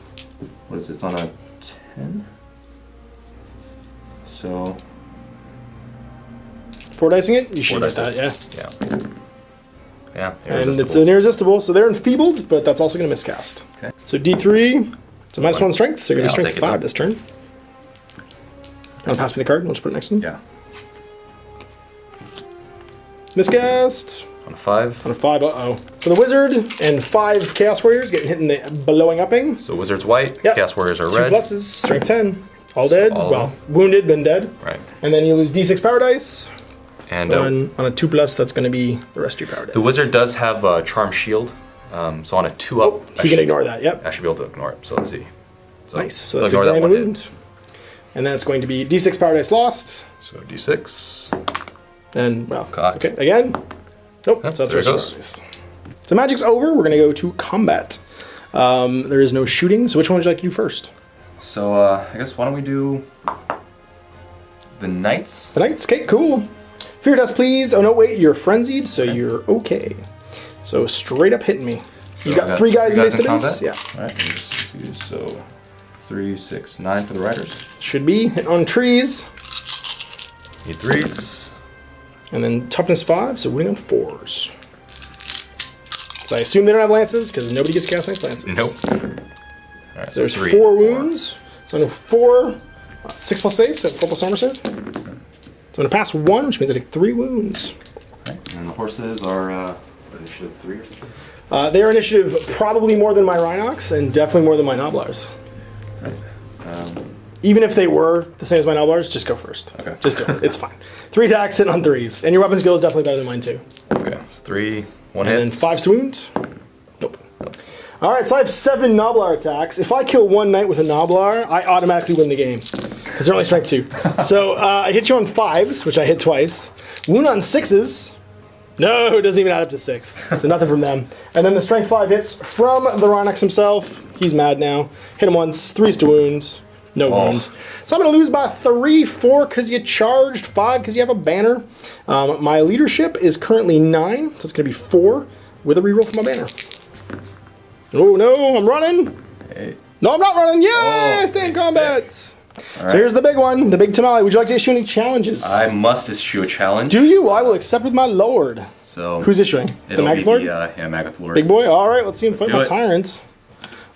what is it? It's on a 10. So 4 dicing it. You should 4 get that, yeah. yeah. Yeah. And it's irresistibles. an irresistible, so they're enfeebled, but that's also going to miscast. Okay. So D3, so -1 strength, so you're going Yeah, to I'll strength take it 5 though. this turn. You want to pass me the card? We'll just put it next to him. Yeah. Miscast. On a 5. On a 5, uh-oh. For the wizard, and 5 Chaos Warriors getting hit in the blowing upping. So Wizard's white, Yep. Chaos Warriors are 2 red. pluses, strength 10. All dead. all of Well, them. wounded, been dead. Right. And then you lose D6 power dice. And On a 2 plus, that's going to be the rest of your power dice. the Wizard does have Charm Shield. So on a 2 up, You can ignore that, yep. I should be able to ignore it. So let's see. So Nice. So I'll that's ignore that ignoring the one wound. And then it's going to be D6 power dice lost. So D6. And, well, Cocked. okay, again. Nope, Yep, so that's there it the rest of your power dice. So magic's over. We're going to go to combat. There is no shooting, so which one would you like to do first? So I guess why don't we do the Knights? The Knights, okay, cool. Fear dust, please. Oh no, wait, you're frenzied, so you're okay. So straight up hitting me. So You got I 3 guys in in base combat? Yeah, All right. Just use, so 3, 6, 9 for the Riders. should be hit on trees, Need 3s. and then toughness 5, so winning on 4s. So I assume they don't have lances because nobody gets Chaos Knights lances. Nope. All right, so There's 3, 4 wounds. So I'm going to 4, 6 plus save, so 4 plus armor save. So I'm going to pass 1, which means I take 3 wounds. Okay. And the horses are initiative 3 or something. Their initiative probably more than my Rhinox, and definitely more than my Noblars. Right. Even if they were the same as my Noblars, just go first. Okay. Just do it. It's fine. 3 attacks, hitting on 3s. And your weapon skill is definitely better than mine, too. Okay. So 3, 1 And hit. then 5 wounds. Nope. Alright, so I have 7 Noblar attacks. If I kill 1 knight with a Noblar, I automatically win the game. Because they're only strength 2. So I hit you on 5s, which I hit twice. Wound on 6s. No, it doesn't even add up to 6. So nothing from them. And then the strength 5 hits from the Rhinox himself. He's mad now. Hit him once. 3s to wound. No wound. So I'm going to lose by 3, 4 because you charged, 5 because you have a banner. My leadership is currently 9, so it's going to be 4 with a reroll for my banner. Oh no, I'm running. Hey. No, I'm not running. Yay, Oh, I stay in he's combat. All So here's the big one, the big tamale. Would you like to issue any challenges? I must issue a challenge. Do you? I will accept with my lord. So Who's issuing? The it'll Magus be Lord? the Magath Lord. Big boy? Alright, let's see him fight do my it. tyrant.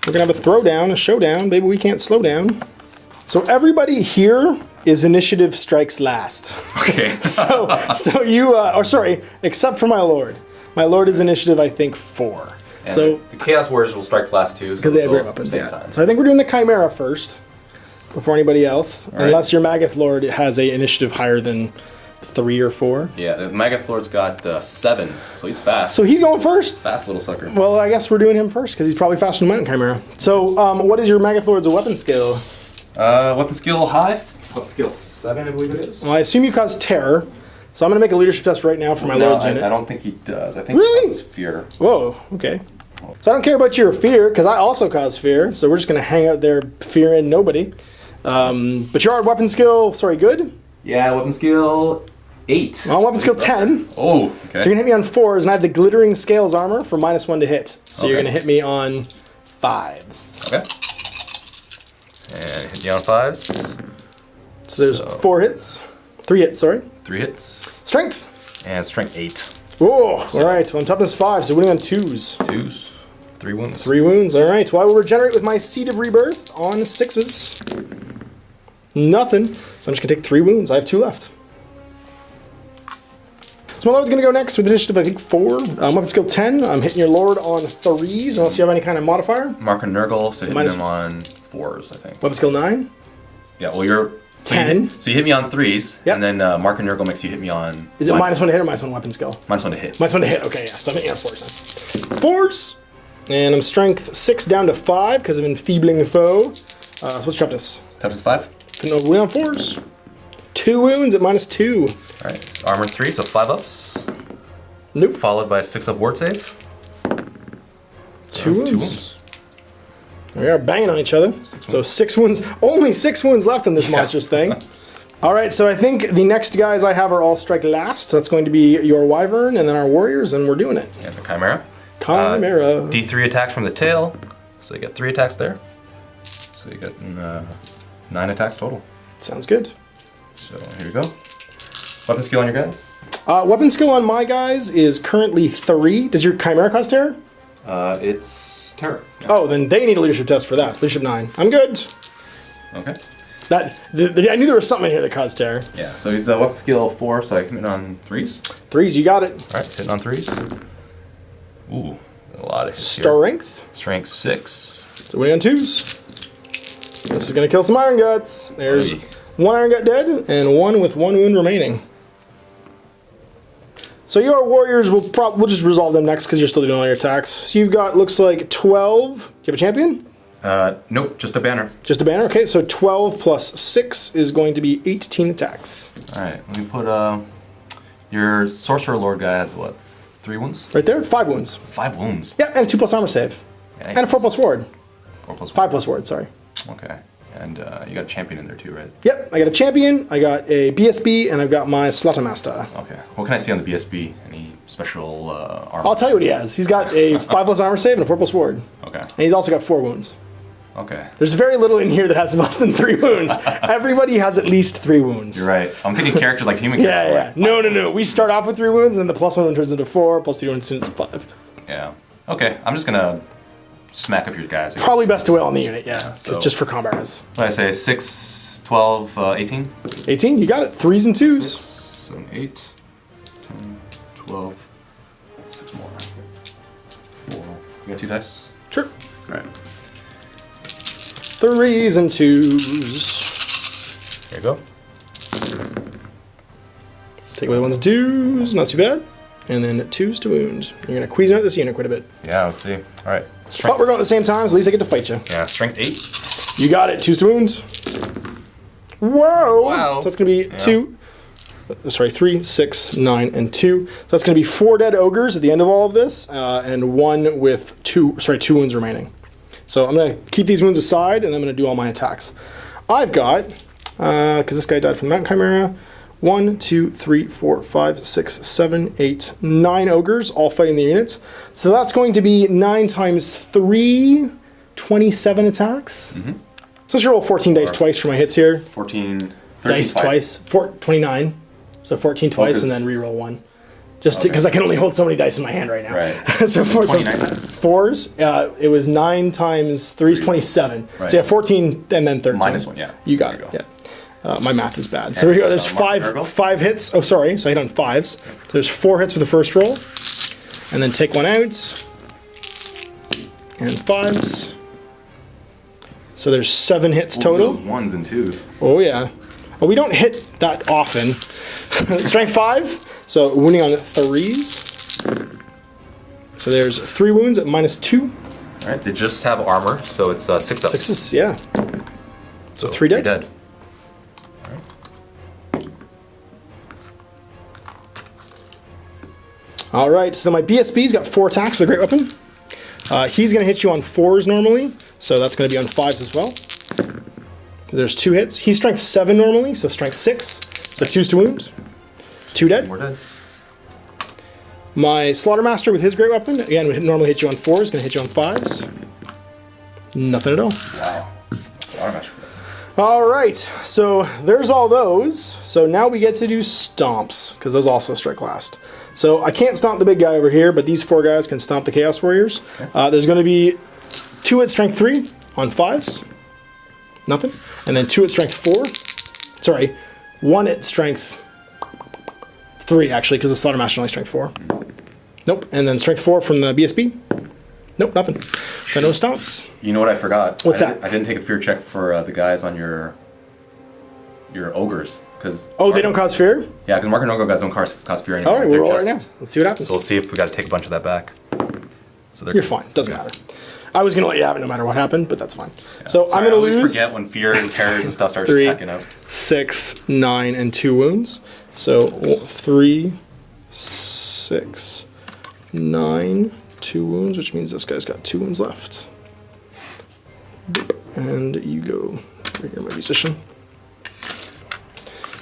We're going to have a throwdown, a showdown. Baby, we can't slow down. So everybody here is initiative strikes last. Okay. So you, or sorry, except for my lord. My lord is initiative, I think, 4. And So, the Chaos Warriors will strike last too. because they have great weapons, yeah. So I think we're doing the Chimera first, before anybody else. right. Unless your Magath Lord has a initiative higher than 3 or 4. Yeah, the Magath Lord's got 7, so he's fast. So he's going first. Fast little sucker. Well, I guess we're doing him first, because he's probably faster than Mountain Chimera. So, what is your Magath Lord's weapon skill? Weapon skill high. Weapon skill 7, I believe it is. Well, I assume you cause terror. So I'm going to make a leadership test right now for my No, Lord's I unit. don't think he does. I think Really? he causes fear. Whoa, okay. So I don't care about your fear, because I also cause fear, so we're just going to hang out there fearing nobody. But your weapon skill, sorry, good? Yeah, weapon skill 8. Well, weapon skill 10. Oh, okay. So you're going to hit me on 4s, and I have the glittering scales armor for -1 to hit. So you're Okay. going to hit me on 5s. Okay. And hit me on 5s. So there's 4 hits. 3 hits, sorry. 3 hits. Strength. And strength 8. Oh, alright. Well, I'm toughness 5, so winning on 2s. 2s. 3 wounds. 3 wounds, alright. Well, I will regenerate with my Seed of Rebirth on 6s. Nothing. So I'm just going to take 3 wounds. I have 2 left. So my Lord's going to go next with initiative, I think, 4. Weapon skill 10. I'm hitting your Lord on 3s, unless you have any kind of modifier. Mark and Nurgle, so hitting minus- him on 4s, I think. Weapon skill 9. Yeah, well, you're... So 10. So you hit me on 3s, Yep. and then Mark and Nurgle makes you hit me on... Is it -1 to hit or -1 weapon skill? -1 to hit. -1 to hit. Okay, yeah. So I'm hitting you on 4s then. 4s. And I'm strength 6 down to 5 because of enfeebling the foe. So what's your toughness? Toughness 5. No, win on 4s. 2 wounds at -2. Alright, armor 3, so 5 ups. Nope. Followed by a 6 up ward save. 2 wounds. 2 wounds. We are banging on each other. So 6 wounds. Only 6 wounds left in this monstrous thing. All right, so I think the next guys I have are all strike last. So that's going to be your Wyvern and then our Warriors, and we're doing it. And the Chimera. Chimera. D3 attacks from the tail. So you get 3 attacks there. So you get 9 attacks total. Sounds good. So here we go. Weapon skill on your guys. Weapon skill on my guys is currently 3. Does your Chimera cause terror? It's terror. Oh, then they need a leadership test for that. Leadership 9. I'm good. Okay. I knew there was something in here that caused terror. Yeah, so he's weapon skill 4, so I can hit on 3s. 3s, you got it. Alright, hitting on 3s. Ooh, a lot of hits here. Strength. Strength 6. So winning on 2s. This is going to kill some Iron Guts. There's 1 Iron Gut dead, and 1 with 1 wound remaining. So your warriors, we'll just resolve them next because you're still doing all your attacks. So you've got, looks like 12. Do you have a champion? Nope, just a banner. Just a banner? Okay, so 12 plus 6 is going to be 18 attacks. Alright, let me put, your Sorcerer Lord guy has what? 3 wounds? Right there, 5 wounds. 5 wounds. Yeah, and a 2+ armor save. Nice. And a 4+ ward. 4+1. 5+ ward, sorry. Okay. And you got a champion in there too, right? Yep, I got a champion, I got a BSB, and I've got my Slaughtermaster. Okay. What can I see on the BSB? Any special armor? I'll tell you what he has. He's got a 5+ armor save and a 4+ ward. Okay. And he's also got 4 wounds. Okay. There's very little in here that has less than 3 wounds. Everybody has at least 3 wounds. You're right. I'm thinking characters like human Yeah, characters. yeah. No. We start off with 3 wounds, and then the +1 turns into 4, +2 turns into 5. Yeah. Okay, I'm just gonna smack up your guys. Probably best to wail on the unit, yeah. so- Just for combat res. What did I say? 6, 12, 18? 18, you got it. 3s and 2s. 7, 8, 10, 12, 6 more. 4. You got 2 dice? Sure. Alright. 3s and 2s. There you go. Take away the 1s and 2s, not too bad. And then 2s to wound. You're going to queasy out this unit quite a bit. Yeah, let's see. Alright. But we're going at the same time, so at least I get to fight you. Yeah, strength 8. You got it, 2s to wound. Whoa! Wow. So that's going to be 3, 6, 9, and 2. So that's going to be 4 dead ogres at the end of all of this, and 1 with 2 wounds remaining. So I'm going to keep these wounds aside, and I'm going to do all my attacks. I've got, because this guy died from the Mountain Chimera, 1, 2, 3, 4, 5, 6, 7, 8, 9 ogres, all fighting the units. So that's going to be 9 times 3, 27 attacks. Mm-hmm. So let's roll 14 dice twice for my hits here. 14, 13, Dice 5. twice. 29. So 14 twice, and then reroll 1. Just because I can only hold so many dice in my hand right now. Right. So 29 4s, it was 9 times 3 is 27. Right. So yeah, 14 and then 13. -1, yeah. You got There it, you go. yeah. My math is bad. So here we go. There's five hits. Oh, sorry. So I hit on 5s. So there's 4 hits for the first roll. And then take 1 out. And 5s. So there's 7 hits total. 1s and 2s. Oh, yeah. Well, we don't hit that often. Strength 5. So wounding on 3s. So there's 3 wounds at -2. Alright, they just have armor, so it's 6 up. 6s, yeah. So 3 dead. 3 dead. All right, so my BSB's got 4 attacks with a great weapon. He's going to hit you on 4s normally, so that's going to be on 5s as well. There's 2 hits. He's strength 7 normally, so strength 6. So 2s to wound. 2 dead. We're dead. My Slaughtermaster with his great weapon, again, would normally hit you on 4s, going to hit you on 5s. Nothing at all. Wow. That's a lot of match for this. All right, so there's all those. So now we get to do stomps, because those also strike last. So I can't stomp the big guy over here, but these 4 guys can stomp the Chaos Warriors. Okay. There's going to be 2 at strength 3 on 5s. Nothing. And then 2 at strength 4. Sorry, 1 at strength 3, actually, because the Slaughtermaster only strength 4. Nope. And then strength 4 from the BSB. Nope, nothing. So no stomps. You know what I forgot? What's that? that? I didn't take a fear check for the guys on your ogres. They don't cause fear? Yeah, because Mark and Ogre guys don't cause fear anymore. All right, we'll roll right now. Let's see what happens. So we'll see if we got to take a bunch of that back. So You're fine. Doesn't matter. I was going to let you have it no matter what happened, but that's fine. Yeah. So Sorry, I'm going to lose. I always forget when fear and terrors and stuff starts 3, stacking up. 6, 9, and 2 wounds. So 3, 6, 9, 2 wounds, which means this guy's got 2 wounds left. And you go. You're my musician.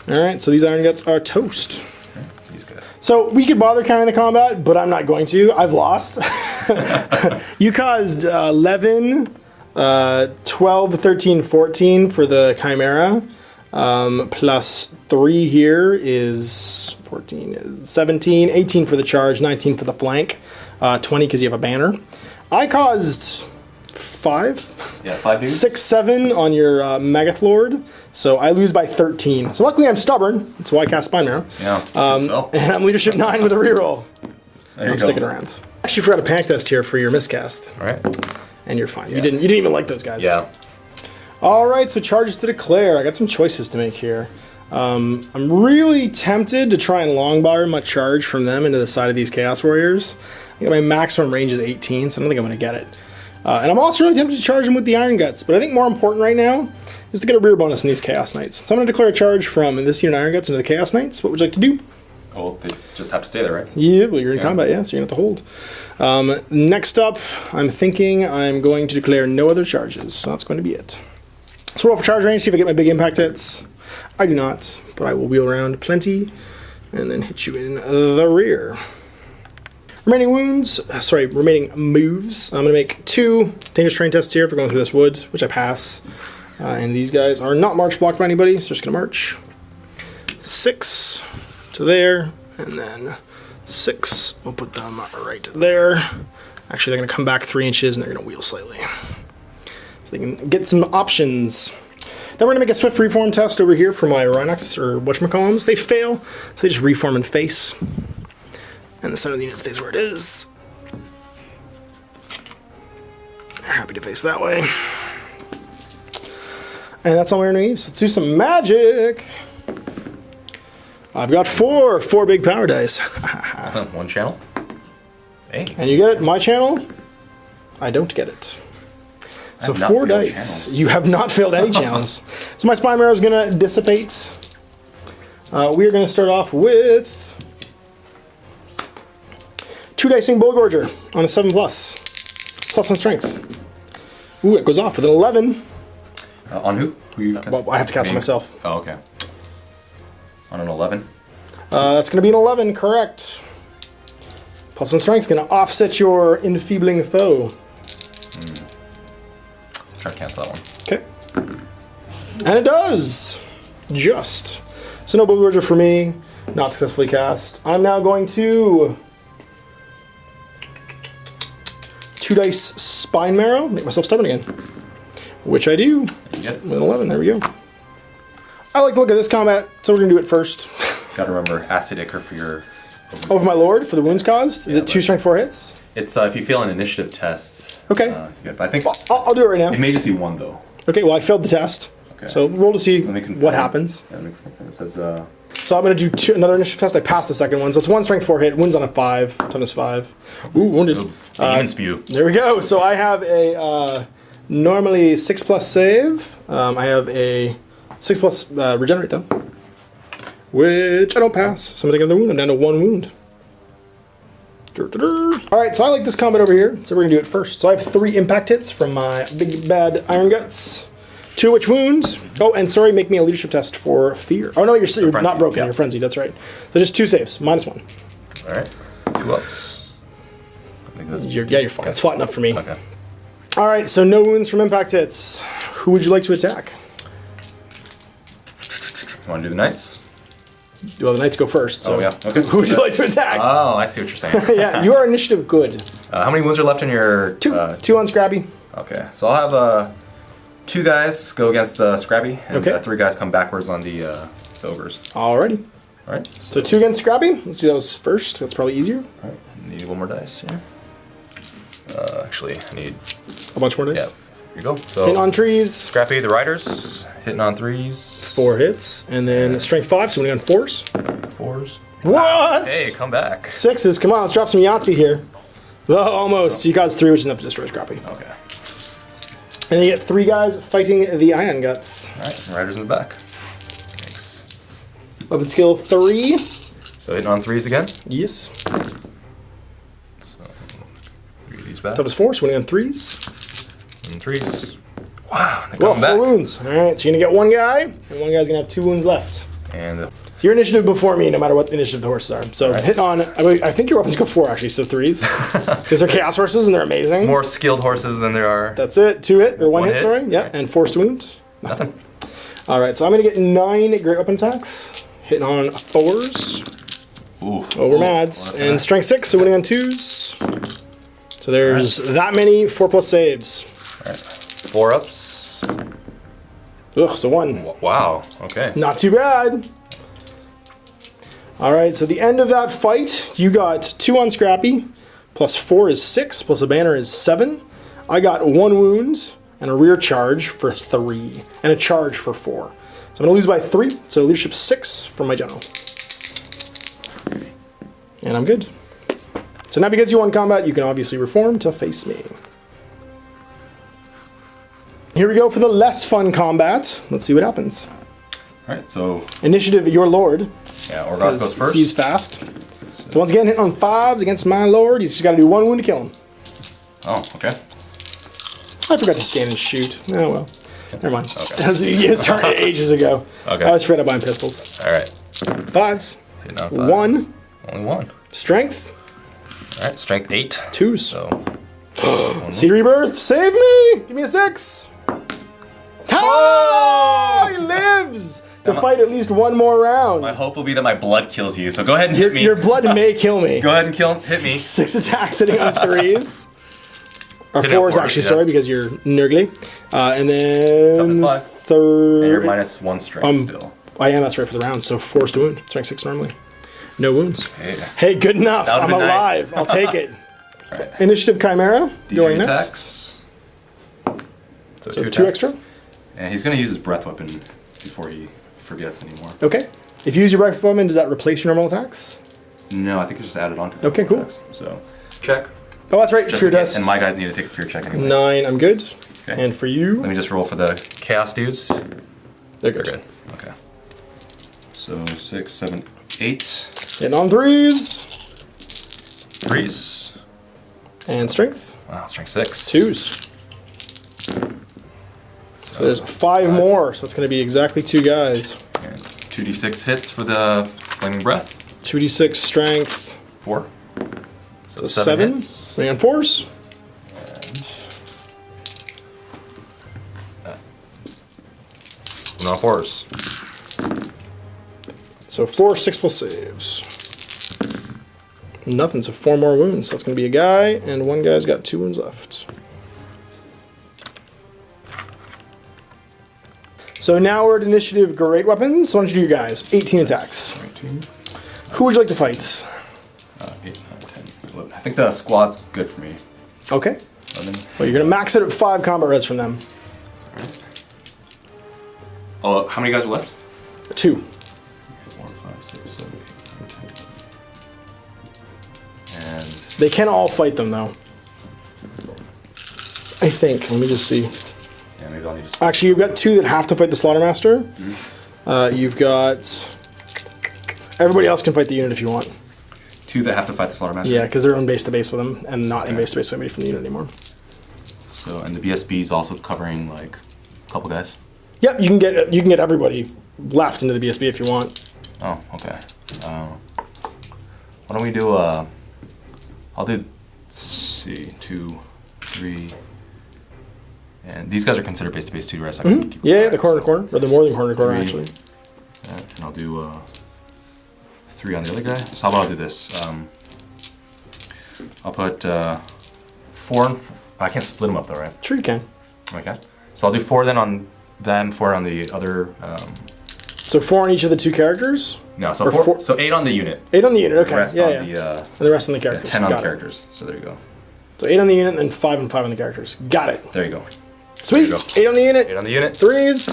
Alright, so these Iron Guts are toast. So we could bother counting the combat, but I'm not going to. I've lost. You caused 11, 12, 13, 14 for the Chimera. Plus 3 here is 14, is 17, 18 for the charge, 19 for the flank, 20 because you have a banner. I caused 5. Yeah, 5 dudes. 6, 7 on your Megath Lord. So I lose by 13. So luckily I'm stubborn. That's why I cast Spine Marrow. Yeah. Good spell. And I'm leadership 9 with a reroll. There you I'm go. sticking around. Actually forgot a panic test here for your miscast. All right. And you're fine. Yeah. You didn't even like those guys. Yeah. All right, so charges to declare. I got some choices to make here. I'm really tempted to try and longbar my charge from them into the side of these Chaos Warriors. I think my maximum range is 18, so I don't think I'm going to get it. And I'm also really tempted to charge them with the Iron Guts, but I think more important right now is to get a rear bonus in these Chaos Knights. So I'm going to declare a charge from this unit Iron Guts into the Chaos Knights. What would you like to do? Oh, they just have to stay there, right? Yeah, well, you're in combat, yeah, so you're going to have to hold. Next up, I'm thinking I'm going to declare no other charges, so that's going to be it. So roll for charge range, see if I get my big impact hits. I do not, but I will wheel around plenty and then hit you in the rear. Remaining moves. I'm going to make 2 dangerous terrain tests here for going through this wood, which I pass. And these guys are not march blocked by anybody, so just going to march. 6 to there, and then 6. We'll put them right there. Actually, they're going to come back 3 inches, and they're going to wheel slightly. So they can get some options. Then we're going to make a swift reform test over here for my Rhinox, or whatchamacallums. They fail, so they just reform and face. And the center of the unit stays where it is. They're happy to face that way. And that's all we're going to use. Let's do some magic. I've got 4 big power dice. 1 channel. Hey. And you get it, my channel, I don't get it. So 4 dice. Channels. You have not failed any channels. So my Spine Marrow is going to dissipate. We are going to start off with 2 Dicing Bullgorger on a 7+. Plus on strength. Ooh, it goes off with an 11. On who? Who you cast? Well, I have to cast it myself. Oh, okay. On an 11. That's going to be an 11, correct. Plus on strength is going to offset your enfeebling foe. Try to cancel that one. Okay. And it does. Just. So no Bullgorger for me. Not successfully cast. I'm now going to 2 dice Spine Marrow. Make myself stubborn again. Which I do. You get it. With an 11. There we go. I like to look at this combat, so we're going to do it first. Gotta remember Acid Ichor for your... Over my lord for the wounds caused. Is it 2 strength 4 hits? It's if you fail an initiative test. Okay. You get it. But I think I'll do it right now. it may just be 1 though. Okay, well I failed the test. Okay. So roll to see Let me confirm. what happens. Yeah, let me confirm. It says So I'm going to do another initiative test. I passed the second one. So it's 1 strength 4 hit. Wounds on a 5. Toughness 5. Ooh, wounded. Demon Spew. There we go. So I have a normally 6+ save. I have a 6+ regenerate though. Which I don't pass. So I'm going to take another wound. I'm down to 1 wound. Alright, so I like this combat over here, so we're going to do it first. So I have 3 impact hits from my big bad Iron Guts. 2 which wounds. Oh, and sorry, make me a leadership test for fear. Oh no, you're not broken, yeah. you're frenzied, that's right. So just 2 saves, -1. Alright. 2 ups. I think that's You're fine, it's fought enough for me. Okay. Alright, so no wounds from impact hits. Who would you like to attack? You want to do the Knights? Well, the Knights go first, so Oh, yeah. Okay. who would you like to attack? Oh, I see what you're saying. Yeah, you are initiative good. How many wounds are left in your... 2. 2 on Scrabby. Okay, so I'll have 2 guys go against Scrabby, and Okay. 3 guys come backwards on the Ogres. Alrighty. Alright, So 2 against Scrabby. Let's do those first. That's probably easier. Alright, need 1 more dice here. Actually, I need... A bunch more dice. Yeah, here you go. So, Hitting on trees. Scrappy, the Riders, hitting on 3s. 4 hits, and then strength 5, so we're on 4s. 4s. What? Hey, come back. 6s, come on, let's drop some Yahtzee here. Oh, almost. You caused 3, which is enough to destroy Scrappy. Okay. And then you get 3 guys fighting the Iron Guts. Alright, Riders in the back. Thanks. Weapon skill 3. So hitting on 3s again. Yes. So, 3 of these back. That was 4, so we're on 3s. And 3s. Wow, they Well, come 4 back. wounds. Alright, so you're going to get 1 guy, and 1 guy's going to have 2 wounds left. And Your initiative before me, no matter what the initiative the horses are. So Right. hit on, I think your weapons go 4 actually, so 3s. Because they're chaos horses and they're amazing. more skilled horses than there are. That's it. 2 hit, or 1 One hit, hit. sorry. Yeah, Right. and forced wound. Nothing. Alright, so I'm going to get 9 great weapon attacks. Hitting on 4s. Ooh. Over Ooh, mads. well, And nice. strength 6, so winning on 2s. So there's that many 4+ saves. Alright. 4 ups. Ugh, so 1. Wow. Okay. Not too bad. All right, so the end of that fight, you got 2 on Scrappy, plus 4 is 6, plus a banner is 7. I got 1 wound and a rear charge for 3, and a charge for 4. So I'm gonna lose by 3, so leadership 6 from my general. And I'm good. So now because you won combat, you can obviously reform to face me. Here we go for the less fun combat. Let's see what happens. Alright, so... Initiative, your lord. Yeah, Orgoth goes first. He's fast. So once again, hitting on 5s against my lord. He's just got to do 1 wound to kill him. Oh, okay. I forgot to stand and shoot. Oh well. Never mind. Okay. His turn ages ago. Okay. I always forgot about buying pistols. Alright. 5s. Hitting on 5s. 1. Only 1. Strength. Alright, strength 8. 2s. So... Seed Rebirth, save me! Give me a 6. Oh! He lives to fight at least 1 more round. My hope will be that my blood kills you, so go ahead and hit me. Your blood may kill me. Go ahead and hit me. 6 attacks hitting on 3s. Or Hit it 4s for actually, us, yeah. sorry, because you're nurgly. And then Toughness 5. third. And you're minus 1 strength still. I am, that's right for the round, so 4's to wound. Strength 6 normally. No wounds. Hey. Hey, good enough. That I'm would've been alive. nice. I'll take it. Right. Initiative Chimera, going D3 next. attacks. So 2 extra. And he's going to use his breath weapon before he forgets anymore. Okay. If you use your breath weapon, does that replace your normal attacks? No, I think it's just added on to the Okay, cool. attacks. So, check. Oh, that's right. Just Fear in case. dust. And my guys need to take a fear check anyway. 9, I'm good. Okay. And for you, Let me just roll for the chaos dudes. they're They're good. good. Okay. So 6, 7, 8. Hitting on 3s. 3s. And strength. Wow, strength 6. 2s. So there's 5 more, so it's going to be exactly 2 guys. And 2d6 hits for the flaming breath. 2d6 strength. 4. So 7. hits. Swing on 4s. And on 4s. So 4, 6 plus saves. Nothing, so 4 more wounds. So it's going to be a guy, and 1 guy's got 2 wounds left. So now we're at initiative great weapons. So why don't you do your guys? 18 attacks. 19. Who would you like to fight? 8, 9, 10, 11. I think the squad's good for me. Okay. 11. Well, you're going to max it at 5 combat reds from them. Alright. Oh, how many guys are left? 2. 4, 5, 6, 7, 8, 9, 10. And They can all fight them, though. I think. Let me just see. yeah, maybe I'll need to. Actually, you've got 2 that have to fight the Slaughtermaster. You've got... Everybody else can fight the unit if you want. 2 that have to fight the Slaughtermaster. Yeah, because they're on base-to-base with them, and not in base-to-base with anybody from the unit anymore. So and the BSB is also covering like a couple guys. Yep, you can get everybody left into the BSB if you want. Oh, okay. Why don't we do I'll do. Let's see, 2, 3. And these guys are considered base to base too, right? So I can keep Yeah, the corner to corner, or the more than corner to corner 3. actually. And I'll do 3 on the other guy. So how about I'll do this? I'll put 4 and I can't split them up though, right? Sure you can. Okay. So I'll do 4 then on them, 4 on the other. So 4 on each of the 2 characters. No, so Or 4, 4 so 8 on the unit. 8 on the unit. Okay. The rest Yeah, on yeah. the And the rest on the yeah, characters. 10 on the Got it. characters. So there you go. So 8 on the unit, and then 5 and 5 on the characters. Got it. There you go. Sweet. go. 8 on the unit. 8 on the unit. 3s.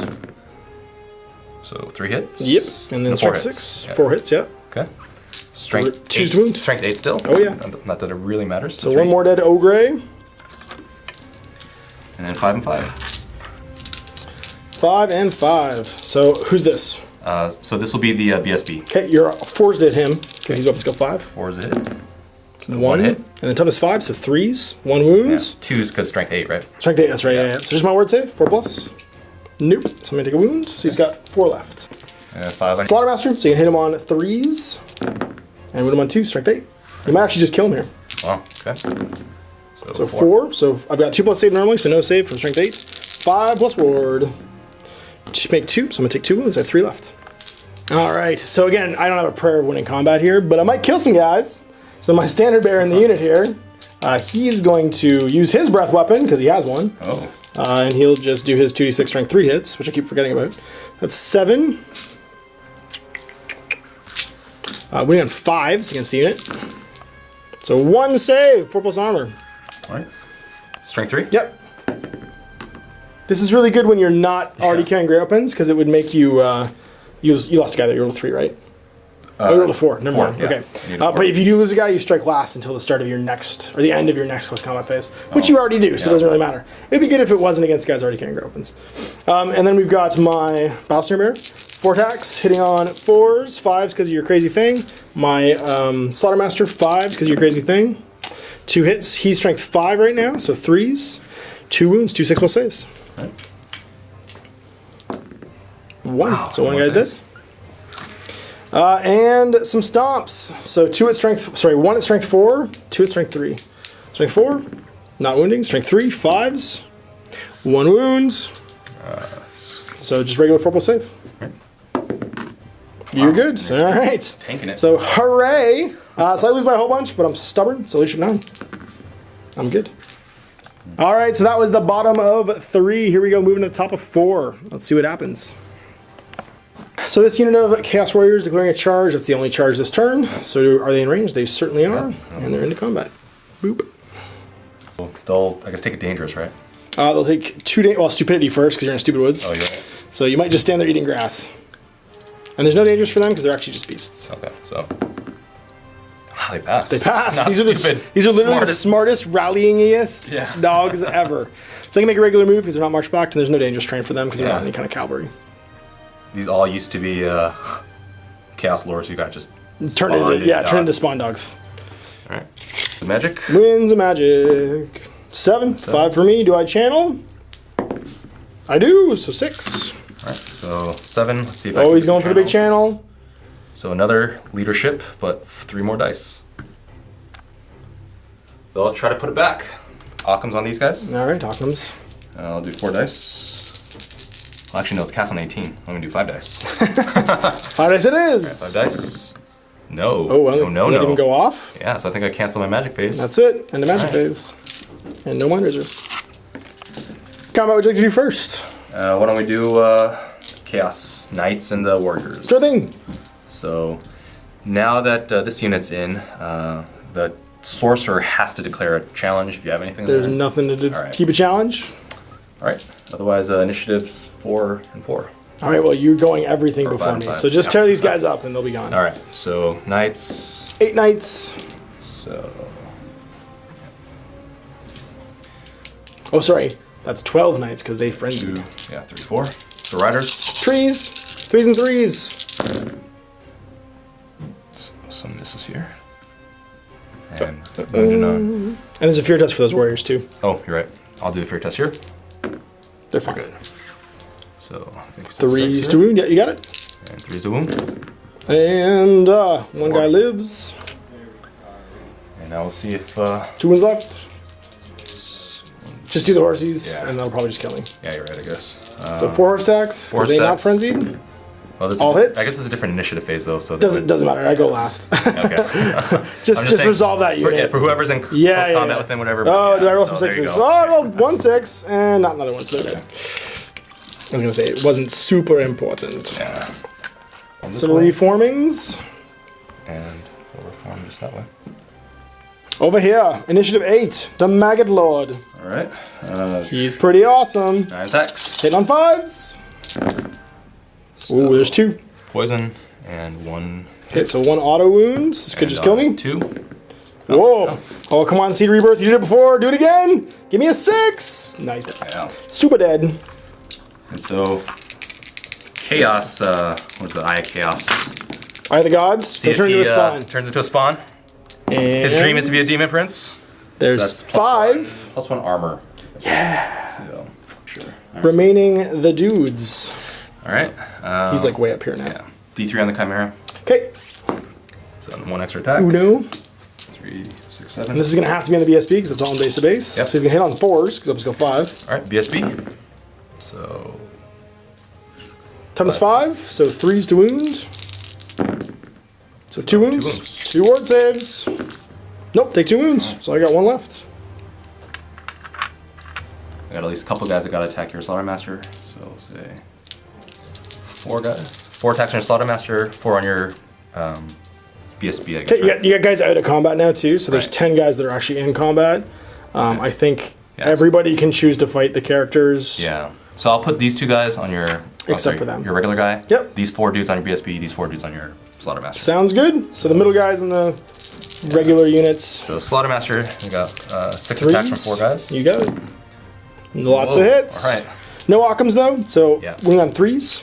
So 3 hits. Yep. And then And 4 strength hits. 6. Yeah. 4 hits. Yeah. Okay. Strength 2's 8. wound. Strength 8 still. Oh, yeah. Not that it really matters. So 3. 1 more dead Ogre. And then 5 and 5. 5 and 5. So who's this? So this will be the BSB. Okay, your 4's did him because he's up to skill 5. 4 is a hit. So 1 hit. And then toughness 5, so 3s. 1 Yeah. wounds. 2 is because strength 8, right? Strength 8, that's right. Yeah. So just my word save. 4 plus. Nope. So I'm gonna take a wound. So he's got 4 left. And 5 on. Slaughtermaster. So you can hit him on 3s. And wound him on 2. Strength 8. You might actually just kill him here. Oh, okay. So 4. So I've got 2 plus save normally, so no save from strength 8. 5 plus ward. Just make 2. So I'm gonna take 2 wounds. I have 3 left. All right. So again, I don't have a prayer of winning combat here, but I might kill some guys. So my standard bearer in the unit here, he's going to use his breath weapon because he has one. Oh. And he'll just do his 2d6 strength 3 hits, which I keep forgetting about. That's 7. Winning on 5s against the unit. So 1 save, 4 plus armor. Alright. Strength 3? Yep. This is really good when you're not already carrying great weapons, because it would make you, you lost a guy there, you rolled a 3, right? Oh, you rolled a 4, never mind. Yeah. Okay. But if you do lose a guy, you strike last until the start of your next, or the end of your next close combat phase, which you already do, so it doesn't really matter. It'd be good if it wasn't against guys already carrying great weapons. And then we've got my Battlesnare Bear. 4 attacks, hitting on 4s, 5s because of your crazy thing. My Slaughtermaster, 5s because of your crazy thing. 2 hits, he's strength 5 right now, so 3s. 2 wounds, 2 6 plus saves. Right. 1, Wow, so 1 1 guy's dead. saves. And some stomps. So 1 at strength 4, 2 at strength 3. Strength 4, not wounding. Strength 3, 5s. 1 wound. So just regular 4 plus save. Right. You're good. All right. Tanking it. So hooray. So I lose by a whole bunch, but I'm stubborn, so leadership 9. I'm good. All right, so that was the bottom of 3. Here we go, moving to the top of 4. Let's see what happens. So this unit of Chaos Warriors declaring a charge. That's the only charge this turn. So are they in range? They certainly are. And they're into combat. Boop. So they'll, I guess, take it dangerous, right? They'll take 2 well, stupidity first, because you're in Stupid Woods. Oh, yeah. So you might just stand there eating grass. And there's no dangers for them, because they're actually just beasts. Okay, so. Ah, they pass. They pass. Not These stupid. are literally the smartest, rallyingest Yeah. dogs ever. So they can make a regular move because they're not marched back, and there's no dangerous terrain for them because they're not any kind of cavalry. These all used to be Chaos Lords who got just Turn into spawn dogs. Alright. Magic? Winds of magic. 7. 5 for me. Do I channel? I do, so 6. Alright, so 7. Let's see if I Always can going for the big channel. So another leadership, but 3 more dice. They'll try to put it back. Occam's on these guys. Alright, Occam's. I'll do 4 dice. Well, actually, no, it's cast on 18. I'm going to do 5 dice. 5 dice it is. 5 dice. No. Oh, well, no. Did it even go off? Yeah, so I think I cancel my magic phase. That's it. And the magic phase. And no Mind Razor. Combat, would you like to do first? Why don't we do Chaos Knights and the Warriors? Sure thing. So now that this unit's in, the Sorcerer has to declare a challenge if you have anything. There's there. nothing to do. All right. Keep a challenge. Alright, otherwise initiatives 4 and 4. Alright, well, you're going everything Or before 5 me. and 5. So just tear these guys up and they'll be gone. Alright, so Knights. 8 knights. So. Oh, sorry. That's 12 knights because they 2, frenzied. yeah, 3, 4. So Riders. Trees. 3s and 3s. Some misses here. And Dungeon on. And there's a fear test for those warriors too. Oh, you're right. I'll do the fear test here. They're fine. Good. So I think it's 3s to wound. Yeah, you got it. And 3's the wound. And 1 guy lives. And now we'll see if 2 wounds left. Just do the horsies, Yeah. and they'll probably just kill me. yeah, you're right, I guess. So 4 horse stacks. 4 Are they not stacks. frenzied? Well, this all is, hits? I guess it's a different initiative phase though, so Doesn't matter. I go last. Okay. just saying, resolve that for, unit. yeah, for whoever's in close combat with them, whatever. Oh, but did I roll so some there you 6s? go. Oh, I rolled 1 6 and not another one, so they're dead. I was gonna say it wasn't super important. Yeah. On this So way, reformings and we'll reform just that way. over here. Initiative 8, the Maggot Lord. All right. He's pretty awesome. 9 attacks. Hit on 5s. So, Ooh, there's 2. poison and 1. Okay, so 1 auto wound. This could just kill me. 2. Whoa. Oh, come on, Seed Rebirth. You did it before. Do it again. Give me a 6. Nice. Yeah. Super dead. And so Chaos. What's the Eye of Chaos? Eye of the Gods. See They turn if into a he, spawn. turns into a spawn. And His dream is to be a demon prince. there's So that's 5 plus 1 armor. Yeah. So sure. remaining the dudes. All right. He's like way up here now. Yeah. D3 on the Chimera. Okay. So 1 extra attack. Uno. 3, 6, 7. And this is going to have to be on the BSB because it's all on base to base. Yep. So he's going to hit on 4s because I'll just go 5. All right. BSB. So Times 5, so 3s to wound. So 2 wounds. 2 wounds. 2 ward saves. Nope, take 2 wounds. So I got 1 left. I got at least a couple guys that got to attack your Slaughtermaster. So we'll say 4 guys. 4 attacks on your Slaughtermaster, 4 on your BSB, I guess. Okay, Right? you got guys out of combat now too, so there's Right. 10 guys that are actually in combat. I think Yeah, everybody can choose to fight the characters. Yeah. So I'll put these 2 guys on your... Except for them. Your regular guy. Yep. These 4 dudes on your BSB, these 4 dudes on your Slaughtermaster. Sounds good. So the middle guys and the regular units. So Slaughtermaster, we got 6 attacks from 4 guys. You got it. Lots Whoa, of hits. All right. No Occams though, so Yeah. winning on 3s.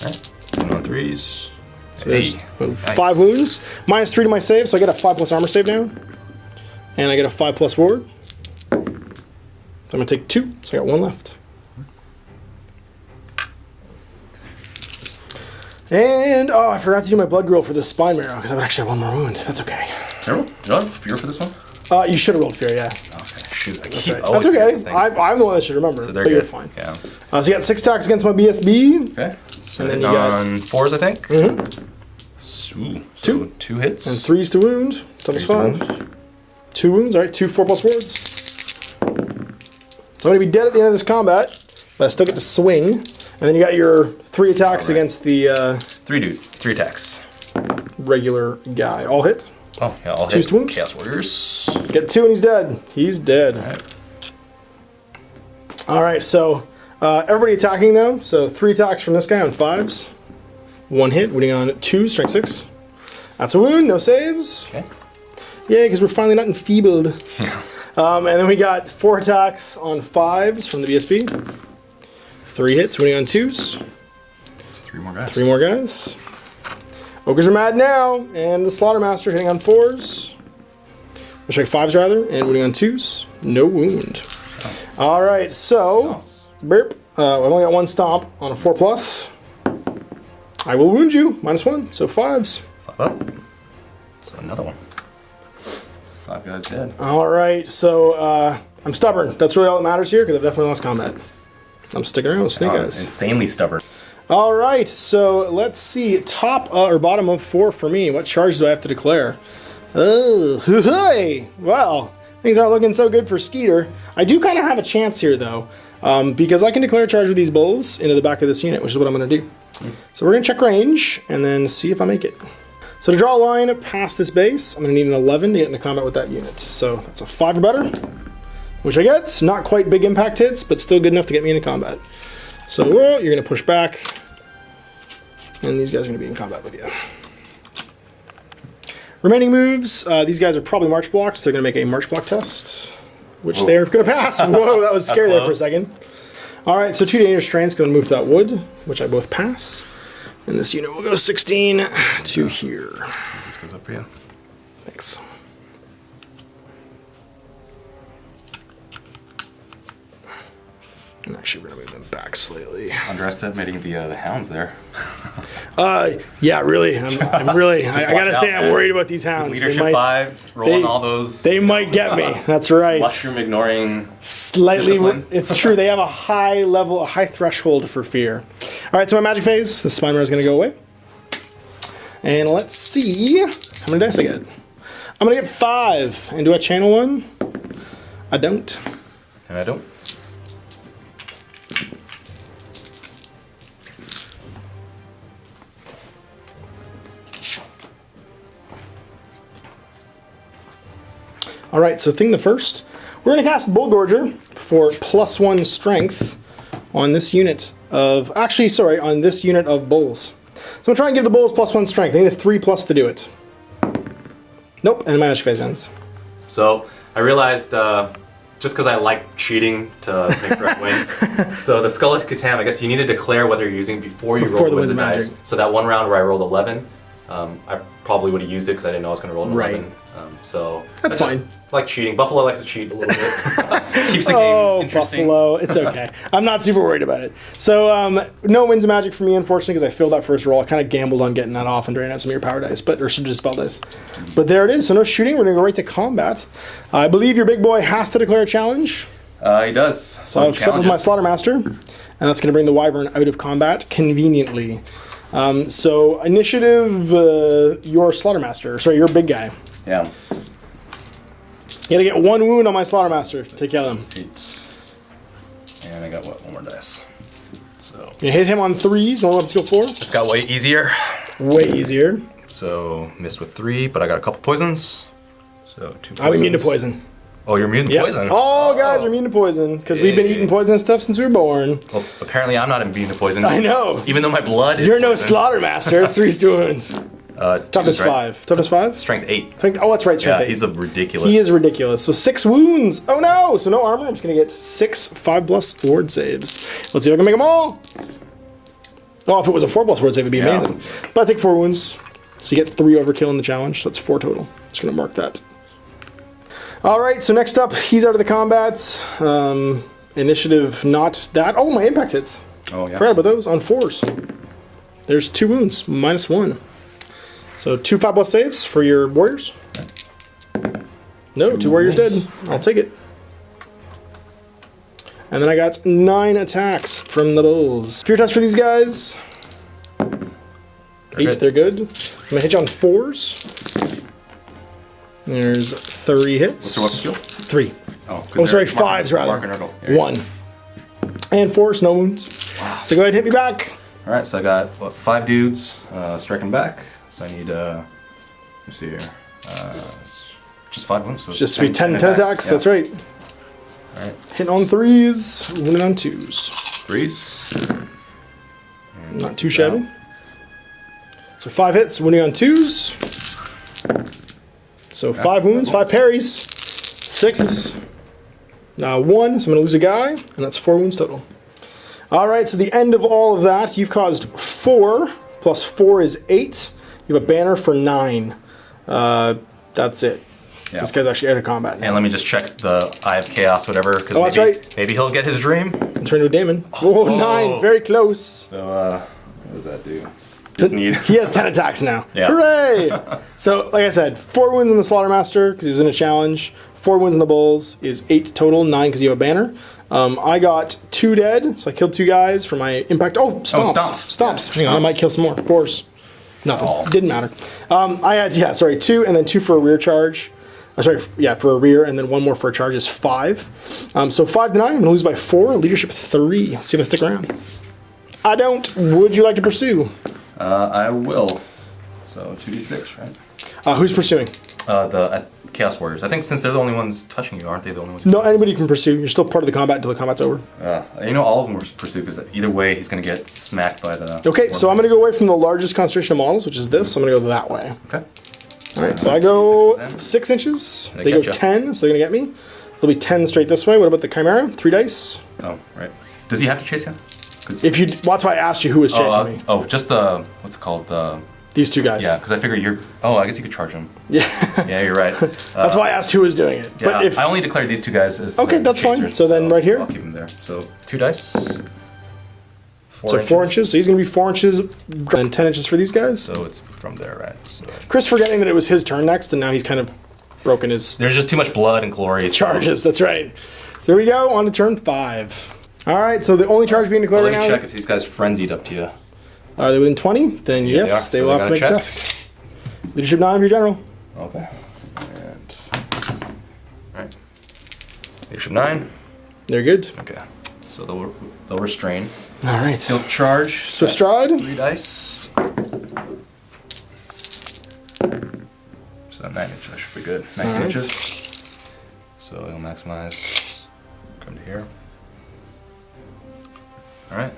All right. 1 on 3s. So there's Nice. 5 wounds. -3 to my save, so I get a 5+ armor save now. And I get a 5+ ward. So I'm gonna take 2, so I got 1 left. And, oh, I forgot to do my blood grill for the spine marrow, because I would actually have 1 more wound. That's okay. Did you have fear for this one? You should have rolled fear, yeah. Okay, shoot. I That's keep right. always That's doing these okay. things. I'm the one that should remember, So they're but good. you're fine. Yeah. So you got 6 attacks against my BSB. Okay. So And then hitting you got- on 4s, I think. Ooh, so 2 hits. And 3s to wound. Doubles 5. 2 wounds, alright, 2 4+ wards. So I'm gonna be dead at the end of this combat, but I still get to swing. And then you got your 3 attacks against the 3 dudes. 3 attacks. regular guy. All hit. Oh, yeah, I'll Two hit wounds? Chaos Warriors. Get 2 and he's dead. He's dead. Alright. Alright, so everybody attacking though. So 3 attacks from this guy on 5s. 1 hit, winning on 2, strength 6. That's a wound, no saves. Okay. Yay, because we're finally not enfeebled. Yeah. And then we got 4 attacks on 5s from the BSB. 3 hits, winning on 2s. 3 more guys. 3 more guys. Ogres are mad now, and the Slaughtermaster hitting on 4s. Let's check 5s rather, and winning on 2s. No wound. Alright, so, burp. I've only got 1 stomp on a 4+. I will wound you, -1, so 5s. Up. So another one. 5 guys dead. Alright, so I'm stubborn. That's really all that matters here, because I've definitely lost combat. I'm sticking around with Snake Eyes. Insanely stubborn. Alright, so let's see. Top or bottom of 4 for me. What charge do I have to declare? Oh, hey! Well, things aren't looking so good for Skeeter. I do kind of have a chance here, though, because I can declare a charge with these bulls into the back of this unit, which is what I'm going to do. So we're going to check range, and then see if I make it. So to draw a line past this base, I'm going to need an 11 to get into combat with that unit. So that's a 5 or better, which I get. Not quite big impact hits, but still good enough to get me into combat. So you're going to push back, and these guys are going to be in combat with you. Remaining moves, these guys are probably march blocked, so they're going to make a march block test, which they're going to pass. Whoa, that was scary there for a second. All right, so 2 dangerous strains going to move to that wood, which I both pass. And this unit will go 16 to here. This goes up for you. Thanks. And actually, we're going to move them back slightly. Underestimating the hounds there. Yeah, really. I'm really. I gotta watch say, out, I'm man. worried about these hounds. Leadership 5, rolling all those. They might get me. That's right. Mushroom ignoring. Slightly. discipline. It's true. They have a high level, a high threshold for fear. All right, so my magic phase. The spine is gonna go away. And let's see how many dice I get. I'm gonna get 5. And do I channel 1? I don't. And I don't. All right, so thing the first, we're going to cast Bullgorger for +1 strength on this unit of, on this unit of bulls. So I'm trying to give the bulls +1 strength. I need a 3+ to do it. Nope, and my magic phase ends. So I realized just because I like cheating to make sure I win. So the Skull of Catan, I guess you need to declare whether you're using before you roll the Winds of Magic. Dice. So that one round where I rolled 11, I probably would have used it because I didn't know I was going to roll an 11. So That's just fine. Like cheating. Buffalo likes to cheat a little bit. Keeps the game interesting. Buffalo, it's okay. I'm not super worried about it. So no Winds of Magic for me, unfortunately, because I failed that first roll. I kind of gambled on getting that off and draining out some of your power dice, or some dispel dice. But there it is. So no shooting. We're going to go right to combat. I believe your big boy has to declare a challenge. He does. So I'll accept with my Slaughtermaster, and that's going to bring the Wyvern out of combat conveniently. So initiative, your Slaughtermaster. Sorry, your big guy. Yeah. You gotta get 1 wound on my Slaughtermaster to take care of him. I got what? 1 more dice. So You hit him on 3s, only up to go 4. it's got way easier. Way easier. So missed with 3, but I got a couple poisons. So 2 poisons. I'm immune to poison. Oh, you're immune to Yep. poison? All guys are immune to poison because we've been eating poison stuff since we were born. Well, apparently I'm not immune to poison. I know. Even though my blood is You're no poison. slaughter master. 3's wounds. Toughness 5. Toughness 5? Strength 8. Oh, that's right. Strength Yeah, 8. he's a ridiculous. He is ridiculous. So 6 wounds. Oh no! So no armor. I'm just gonna get 6 5+ ward saves. Let's see if I can make them all. Oh, if it was a 4+ ward save, it'd be Yeah. amazing. But I take 4 wounds. So you get 3 overkill in the challenge. So that's 4 total. Just gonna mark that. All right. So next up, he's out of the combat. Initiative, not that. Oh, my impact hits. Oh yeah. Forgot about those on 4s. There's 2 wounds, -1. So 2 5+ saves for your warriors. No, 2 warriors dead. I'll take it. And then I got 9 attacks from the bulls. Fear test for these guys. 8, good. they're good. I'm gonna hit you on 4s. There's 3 hits. What's your weapon skill? 3. Oh, sorry, 5s rather. Mark and Nurgle. Here. 1. And 4s, no wounds. Wow. So go ahead and hit me back. All right, so I got what 5 dudes striking back. So I need let's see here, just 5 wounds. So Just be 10 attacks. Yeah. That's right. All right, Hitting on 3s, winning on 2s. 3s. Not too shabby. So 5 hits, winning on 2s. So 5 wounds, 5 parries, 6s. Now 1, so I'm going to lose a guy, and that's 4 wounds total. All right, so the end of all of that, you've caused 4, plus 4 is 8. You have a banner for 9. That's it. Yeah. This guy's actually out of combat now. And let me just check the Eye of Chaos, whatever, because Oh, that's maybe, right. maybe he'll get his dream. I'm turning to a Damon. Oh, 9, very close. So what does that do? Just need. He has 10 attacks now. Yeah. Hooray! So, like I said, 4 wounds in the Slaughtermaster because he was in a challenge. 4 wounds in the Bulls is 8 total, 9 because you have a banner. I got 2 dead, so I killed 2 guys for my impact. Oh, stomps. stomps. Hang on, I might kill some more. Of course. Nothing. Oh. Didn't matter. I had, 2, and then 2 for a rear charge. For a rear, and then 1 more for a charge is 5. So 5 to 9, I'm going to lose by 4. Leadership 3. Let's see if I stick around. I don't. Would you like to pursue? I will. So 2d6, right? Who's pursuing? The Chaos Warriors. I think since they're the only ones touching you, aren't they the only ones? No, anybody can pursue. You're still part of the combat until the combat's over. All of them will pursue because either way he's going to get smacked by the. Okay, so I'm going to go away from the largest concentration of models, which is this. I'm going to go that way. Okay. All right, so I go 6 inches. They go catch ya. 10, so they're going to get me. There'll be 10 straight this way. What about the Chimera? 3 dice. Oh, right. Does he have to chase you? If you, well, that's why I asked you who was chasing me. Just the what's it called? These 2 guys. Yeah, because I figure you're. Oh, I guess you could charge him. Yeah. Yeah, you're right. That's why I asked who was doing it. Yeah, But if I only declared these 2 guys as. Okay, the that's fine. chasers, So then right here? I'll keep them there. So 2 dice. 4 inches. So he's going to be 4 inches and 10 inches for these guys. So it's from there, right? So Chris forgetting that it was his turn next, and now he's kind of broken his there's just too much blood and glory. so- charges. That's right. So here we go, on to turn 5. All right, so the only charge being declared Let right me now. check if these guys frenzied up to you. Are they within 20? Then Yeah, yes, they they are. will So have to they make a got a check. Leadership 9 for your general. Okay. And right. Leadership 9. They're good. Okay. So they'll restrain. All right. He'll charge. Swift stride. 3 dice. So 9 inches. That should be good. 19 All right. inches. So he'll maximize. Come to here. All right.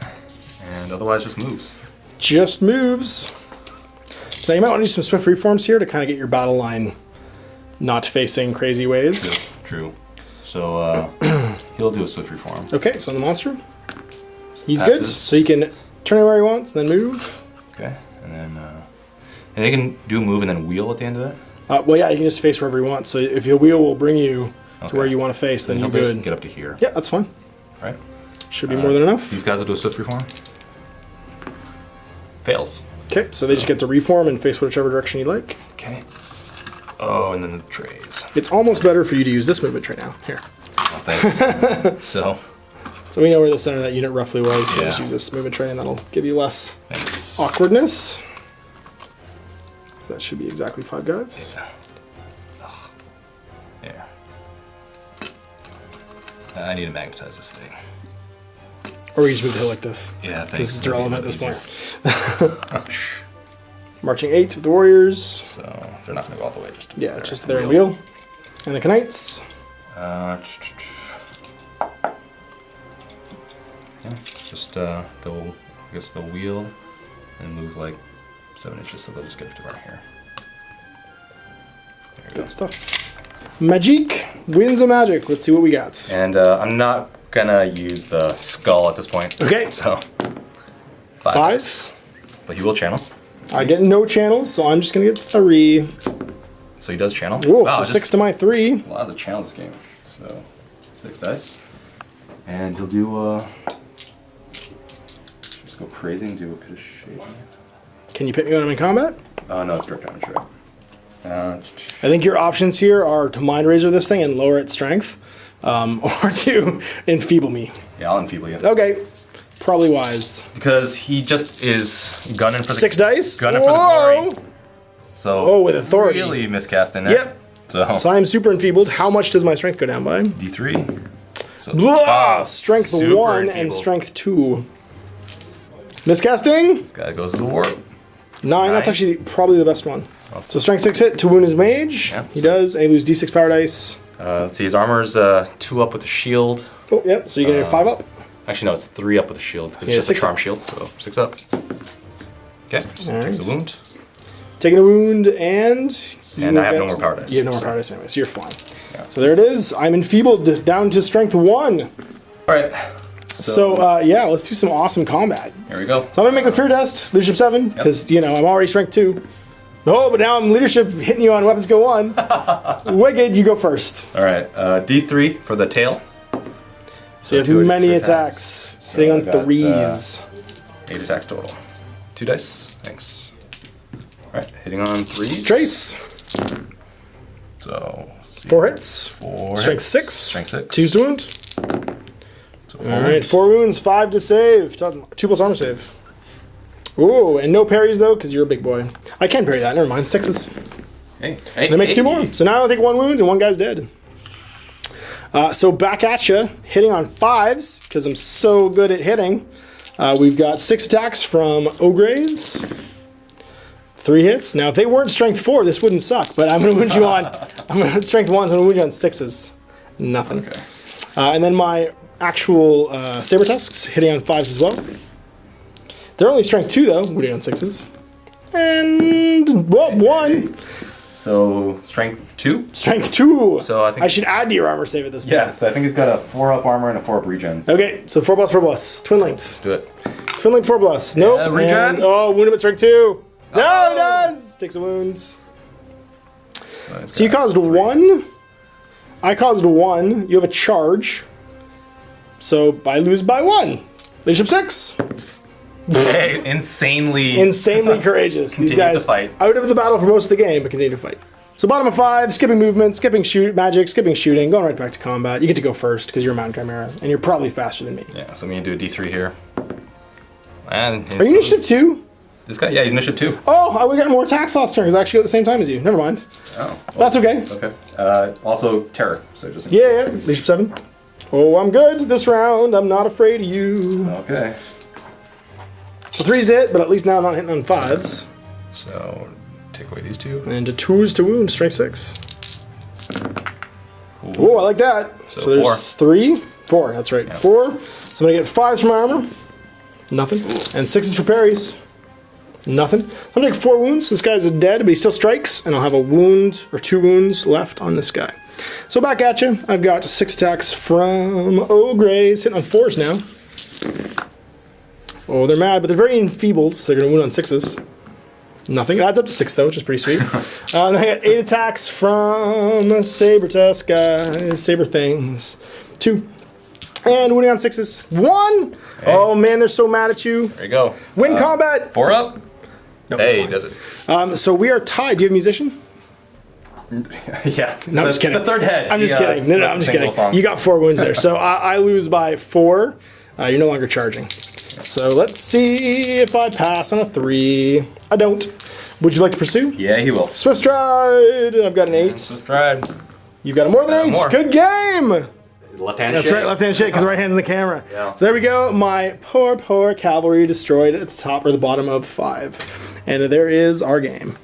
And otherwise, just moves. Just moves. So you might want to do some swift reforms here to kind of get your battle line not facing crazy waves. True. So he'll do a swift reform. Okay, so on the monster, he's Passes. good. So he can turn where he wants, then move. Okay. And then and he can do a move and then wheel at the end of that. Well, yeah, you can just face wherever you want. So if your wheel will bring you to Okay. where you want to face, then He'll you're basically good. get up to here. Yeah, that's fine. Right. Should be more than enough. These guys will do a swift reform. Fails. Okay, so they just get to reform and face whichever direction you like. Okay. Oh, and then the trays. It's almost better for you to use this movement right now. Here. Oh, thanks. So we know where the center of that unit roughly was. So Yeah. just use this movement tray and that'll give you less thanks. awkwardness. That should be exactly 5 guys. Yeah. I need to magnetize this thing. Or we just move the hill like this. Yeah, thanks. Because it's irrelevant at this point. Marching 8 with the Warriors. So they're not going to go all the way. Just to Yeah, just their wheel. And the Knights. Yeah, just I guess the wheel and move like 7 inches, so they'll just get it around here. There we go. Good stuff. Magic. Winds of Magic. Let's see what we got. And I'm not gonna use the skull at this point. Okay. So 5. But he will channel. I get no channels, so I'm just going to get 3. So he does channel. Whoa, wow, so 6 to my 3. A lot of the channels this game. So 6 dice. And he'll do just go crazy and do a bit of shading. Can you pick me when I'm in combat? No, it's direct damage, right? I think your options here are to Mind Razor this thing and lower its strength, or to enfeeble me. Yeah, I'll enfeeble you. Okay, probably wise. Because he just is gunning for the 6 dice? gunning for the glory. So Oh, with authority. Really miscasting there. Yep. So I'm super enfeebled. How much does my strength go down by? D3. So Blah! Strength super 1 and enfeebled. strength 2. Miscasting? This guy goes to the warp. 9. That's actually probably the best one. So strength 6 hit to wound his mage. Yep. He does, and he loses D6 power dice. Let's see, his armor's 2 up with a shield. Oh, yep, so you get a 5 up. Actually, no, it's 3 up with a shield. It's Yeah, just a 6 charm up. shield, so 6 up. Okay, so All takes right. a wound. Taking a wound, and... you And I will have no get- more power dice. You have no more power dice anyway, so you're fine. Yeah. So there it is. I'm enfeebled down to strength 1. Alright. So, yeah, let's do some awesome combat. Here we go. So I'm going to make a fear test, leadership 7, because, you know, I'm already strength 2. Oh, but now I'm leadership hitting you on weapons skill 1. Wicked, you go first. Alright, D3 for the tail. So you have two many extra attacks. So Hitting I on got, 3s. 8 attacks total. 2 dice. Thanks. Alright, hitting on 3s. Trace. So, 4 hits. 4 Strength hits. 6. Strength 6. 2's to wound. So Alright, 4 wounds, 5 to save. 2 plus armor save. Ooh, and no parries though, because you're a big boy. I can parry that, never mind. 6s. Hey, They make 2 more. So now I'll take 1 wound and 1 guy's dead. So back at you, hitting on 5s, because I'm so good at hitting. We've got 6 attacks from Ogres. 3 hits. Now, if they weren't strength 4, this wouldn't suck, but I'm going to wound you on... I'm going to strength 1, so I'm going to wound you on 6s. Nothing. Okay. And then my actual Saber Tusks, hitting on 5s as well. They're only strength 2, though, wounding on 6s. And, well, 1. So, strength 2? Strength 2. So I think I should add to your armor save at this point. Yeah, so I think he's got a 4 up armor and a 4 up regens. Okay, so 4 plus, 4 plus. Twin linked. Do it. Twin linked 4 plus. Nope. regen. And, oh, wound him at strength 2. No, Oh. it does! Takes a wound. he's So you got caused 3. 1. I caused 1. You have a charge. So I lose by 1. Leadership 6. Hey, insanely. Insanely courageous. These Continues guys to fight. out of the battle for most of the game, but continue to fight. So bottom of 5, skipping movement, skipping magic, skipping shooting, going right back to combat. You get to go first because you're a mountain chimera, and you're probably faster than me. Yeah, so I'm going to do a D3 here. And Are you initiative 2? This guy, yeah, he's initiative 2. Oh, I would have gotten more attacks last turn because I actually got the same time as you. Never mind. Oh. That's okay. Okay. Also, terror. So just Yeah. Leadership 7. Oh, I'm good this round. I'm not afraid of you. Okay. So 3's to hit, but at least now I'm not hitting on 5s. So take away these 2. And a 2's to wound, strength 6. Ooh. Oh, I like that. So there's 4. 3. 4, that's right. 4. So I'm going to get 5s from my armor. Nothing. And 6s for parries. Nothing. I'm going to take 4 wounds. This guy's dead, but he still strikes. And I'll have a wound or 2 wounds left on this guy. So back at you. I've got 6 attacks from Ogres. Hitting on 4s now. Oh, they're mad, but they're very enfeebled, so they're going to wound on 6s. Nothing. It adds up to 6, though, which is pretty sweet. And I got 8 attacks from Saber Tusk guys. Saber things. 2. And wounding on 6s. 1! Hey. Oh, man, they're so mad at you. There you go. Win combat! 4 up? No, Hey, does it? so we are tied. Do you have a musician? Yeah. No, I'm just kidding. The third head. I'm just kidding. No, I'm just kidding. You got 4 wounds there. So I lose by 4. You're no longer charging. So let's see if I pass on a 3. I don't. Would you like to pursue? Yeah, he will. Swift Stride. I've got an 8. Swift Stride. You've got a more than 8. More. Good game. Left-handed That's shake. right, left-handed shake because the right hand's in the camera. Yeah. So there we go. My poor cavalry destroyed at the top or the bottom of 5. And there is our game.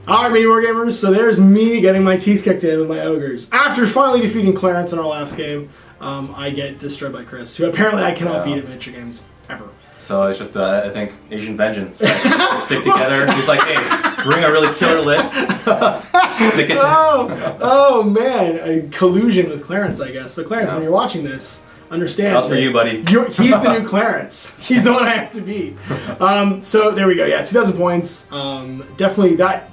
Alright, Mini Wargamers, so there's me getting my teeth kicked in with my Ogres. After finally defeating Clarence in our last game, I get destroyed by Chris, who apparently I cannot beat at miniature games, ever. So it's just, I think, Asian vengeance. Right? Stick together. He's like, hey, bring a really killer list. Stick it to Oh man, a collusion with Clarence, I guess. So Clarence, when you're watching this, understand. That was for you, buddy. He's the new Clarence. He's the one I have to beat. So there we go. Yeah, 2,000 points. Definitely that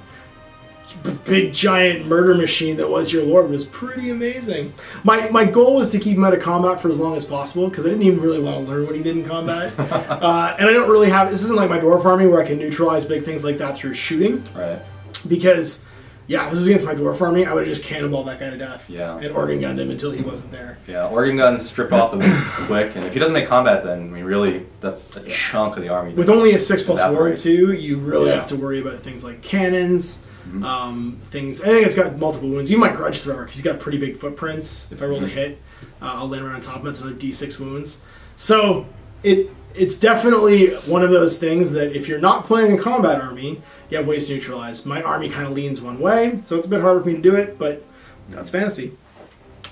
big giant murder machine that was your lord was pretty amazing. My goal was to keep him out of combat for as long as possible because I didn't even really want to learn what he did in combat. And I don't really have, this isn't like my dwarf army where I can neutralize big things like that through shooting. Right. Because, yeah, if this was against my dwarf army, I would have just cannonballed that guy to death. Yeah. And organ gunned him until he wasn't there. Yeah, organ guns strip off the wings quick, and if he doesn't make combat, then, I mean, really, that's a chunk of the army. With only a 6+ ward evaporates. too, you really have to worry about things like cannons, things. I think it's got multiple wounds. Even my grudge thrower, because he's got pretty big footprints. If I roll a hit, I'll land right on top of him. It's another D6 wounds. So it's definitely one of those things that if you're not playing a combat army, you have ways to neutralize. My army kind of leans one way, so it's a bit harder for me to do it, but that's fantasy.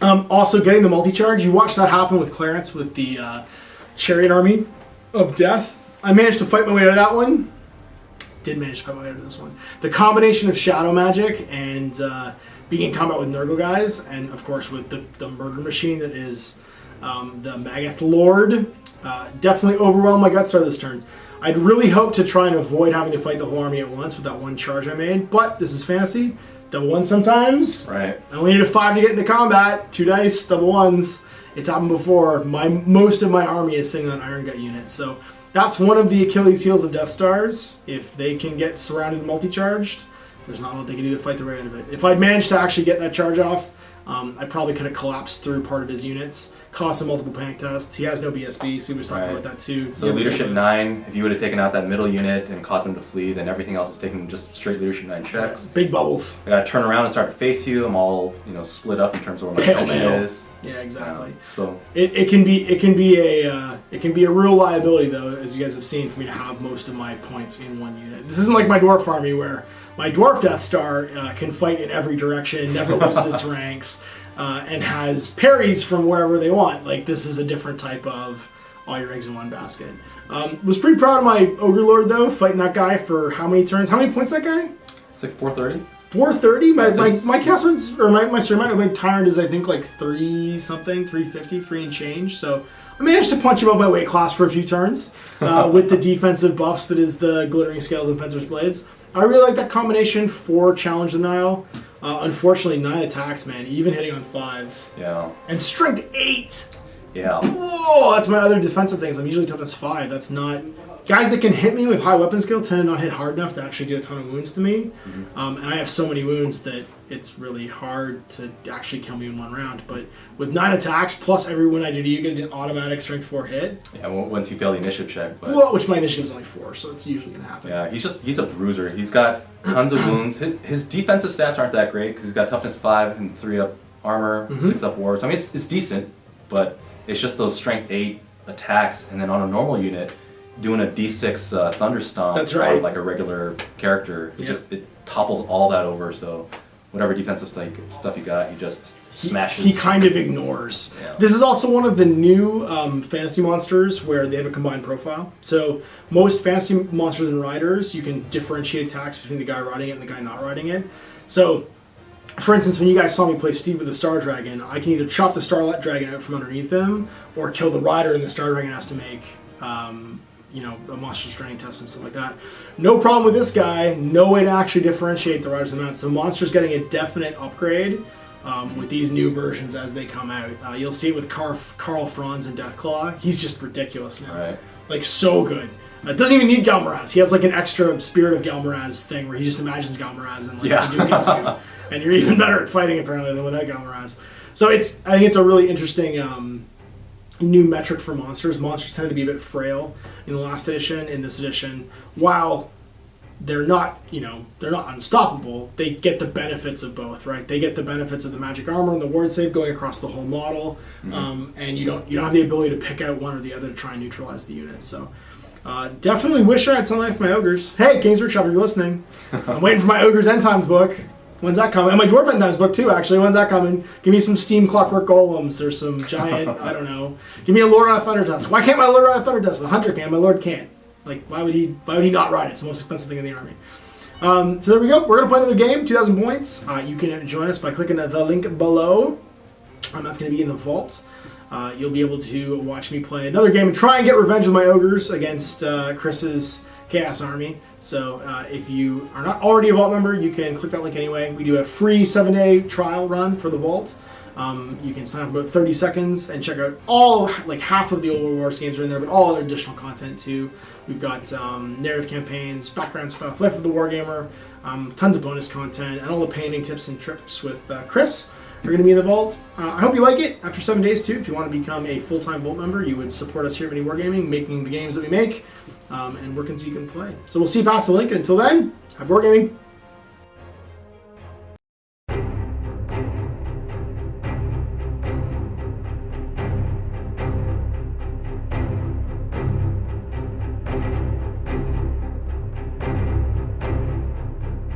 Also, getting the multi-charge, you watched that happen with Clarence with the Chariot Army of Death. I managed to fight my way out of that one. Did manage to fight my way out of this one. The combination of Shadow Magic and being in combat with Nurgle guys, and of course with the murder machine that is the Magath Lord, definitely overwhelmed my Gutstar this turn. I'd really hoped to try and avoid having to fight the whole army at once with that one charge I made, but this is fantasy. Double ones sometimes. Right. I only need a 5 to get into combat. 2 dice, double ones. It's happened before. Most of my army is sitting on Iron Gut units, so that's one of the Achilles heels of Death Stars. If they can get surrounded and multi-charged, there's not a lot they can do to fight the way out of it. If I'd managed to actually get that charge off, I probably could have collapsed through part of his units, cost him multiple panic tests. He has no BSB, so he was talking about that too. So leadership 9, if you would have taken out that middle unit and caused them to flee, then everything else is taking just straight leadership 9 checks. Big bubbles. I gotta turn around and start to face you. I'm all, split up in terms of where my Pale attention mail. is. Yeah, exactly. So It can be a real liability though, as you guys have seen, for me to have most of my points in one unit. This isn't like my dwarf army where my dwarf Death Star can fight in every direction, never loses its ranks, and has parries from wherever they want. Like this is a different type of all your eggs in one basket. Was pretty proud of my Ogre Lord though, fighting that guy for how many turns? How many points that guy? it's like 430. 430. My Catherine's or my Tyrant is I think like 350, 3 and change. So I managed to punch above my weight class for a few turns with the defensive buffs that is the Glittering Scales and Fencer's Blades. I really like that combination for Challenge Denial. Unfortunately, 9 attacks, man, even hitting on 5s. Yeah. And Strength 8! Yeah. Whoa, that's my other defensive things. I'm usually toughness 5. That's not... Guys that can hit me with high weapon skill tend to not hit hard enough to actually do a ton of wounds to me. And I have so many wounds that it's really hard to actually kill me in one round. But with 9 attacks, plus every wound I do to you, get an automatic Strength 4 hit. Yeah, once you fail the initiative check. But Well, which my initiative is only 4, so it's usually going to happen. yeah, he's a bruiser. He's got tons of wounds. His defensive stats aren't that great because he's got toughness 5 and 3 up armor, 6 up wards. I mean, it's decent, but it's just those strength 8 attacks, and then on a normal unit, doing a D6 Thunder Stomp That's right. on like a regular character, it topples all that over. So whatever defensive stuff you got, you just smashes. He kind of ignores. Yeah. This is also one of the new fantasy monsters where they have a combined profile. So most fantasy monsters and riders, you can differentiate attacks between the guy riding it and the guy not riding it. So, for instance, when you guys saw me play Steve with the Star Dragon, I can either chop the Star Dragon out from underneath him, or kill the rider, and the Star Dragon has to make a monster strength test and stuff like that. No problem with this guy. No way to actually differentiate the riders and mounts. So monster's getting a definite upgrade with these new versions as they come out. You'll see it with Karl Franz and Deathclaw. He's just ridiculous now. Right. Like so good. Doesn't even need Galmaraz. He has like an extra Spirit of Galmaraz thing where he just imagines Galmaraz and like you do against you. And you're even better at fighting apparently than without Galmaraz. So I think it's a really interesting new metric for monsters. Monsters tend to be a bit frail in the last edition. In this edition, while they're not, they're not unstoppable. They get the benefits of both, right? They get the benefits of the magic armor and the ward save going across the whole model, and you don't have the ability to pick out one or the other to try and neutralize the unit. So definitely wish I had something like my ogres. Hey, King's Workshop, if you're listening, I'm waiting for my Ogres End Times book. When's that coming? And my Dwarf End Times book too, actually. When's that coming? Give me some Steam Clockwork Golems or some giant, I don't know. Give me a Lord on a Thunder Dust. Why can't my Lord on a Thunder Dust? The Hunter can, my Lord can't. Like, why would he not ride it? It's the most expensive thing in the army. So there we go. We're going to play another game, 2,000 points. You can join us by clicking the link below. That's going to be in the vault. You'll be able to watch me play another game and try and get revenge with my Ogres against Chris's Chaos Army. So if you are not already a Vault member, you can click that link anyway. We do a free 7-day trial run for the Vault. You can sign up for about 30 seconds and check out all, like half of the old World Wars games are in there, but all other additional content too. We've got narrative campaigns, background stuff, Life of the Wargamer, tons of bonus content, and all the painting tips and tricks with Chris are going to be in the Vault. I hope you like it. After 7 days too, if you want to become a full-time Vault member, you would support us here at Miniwargaming, making the games that we make, and working so you can play. So we'll see you past the link, and until then, happy wargaming!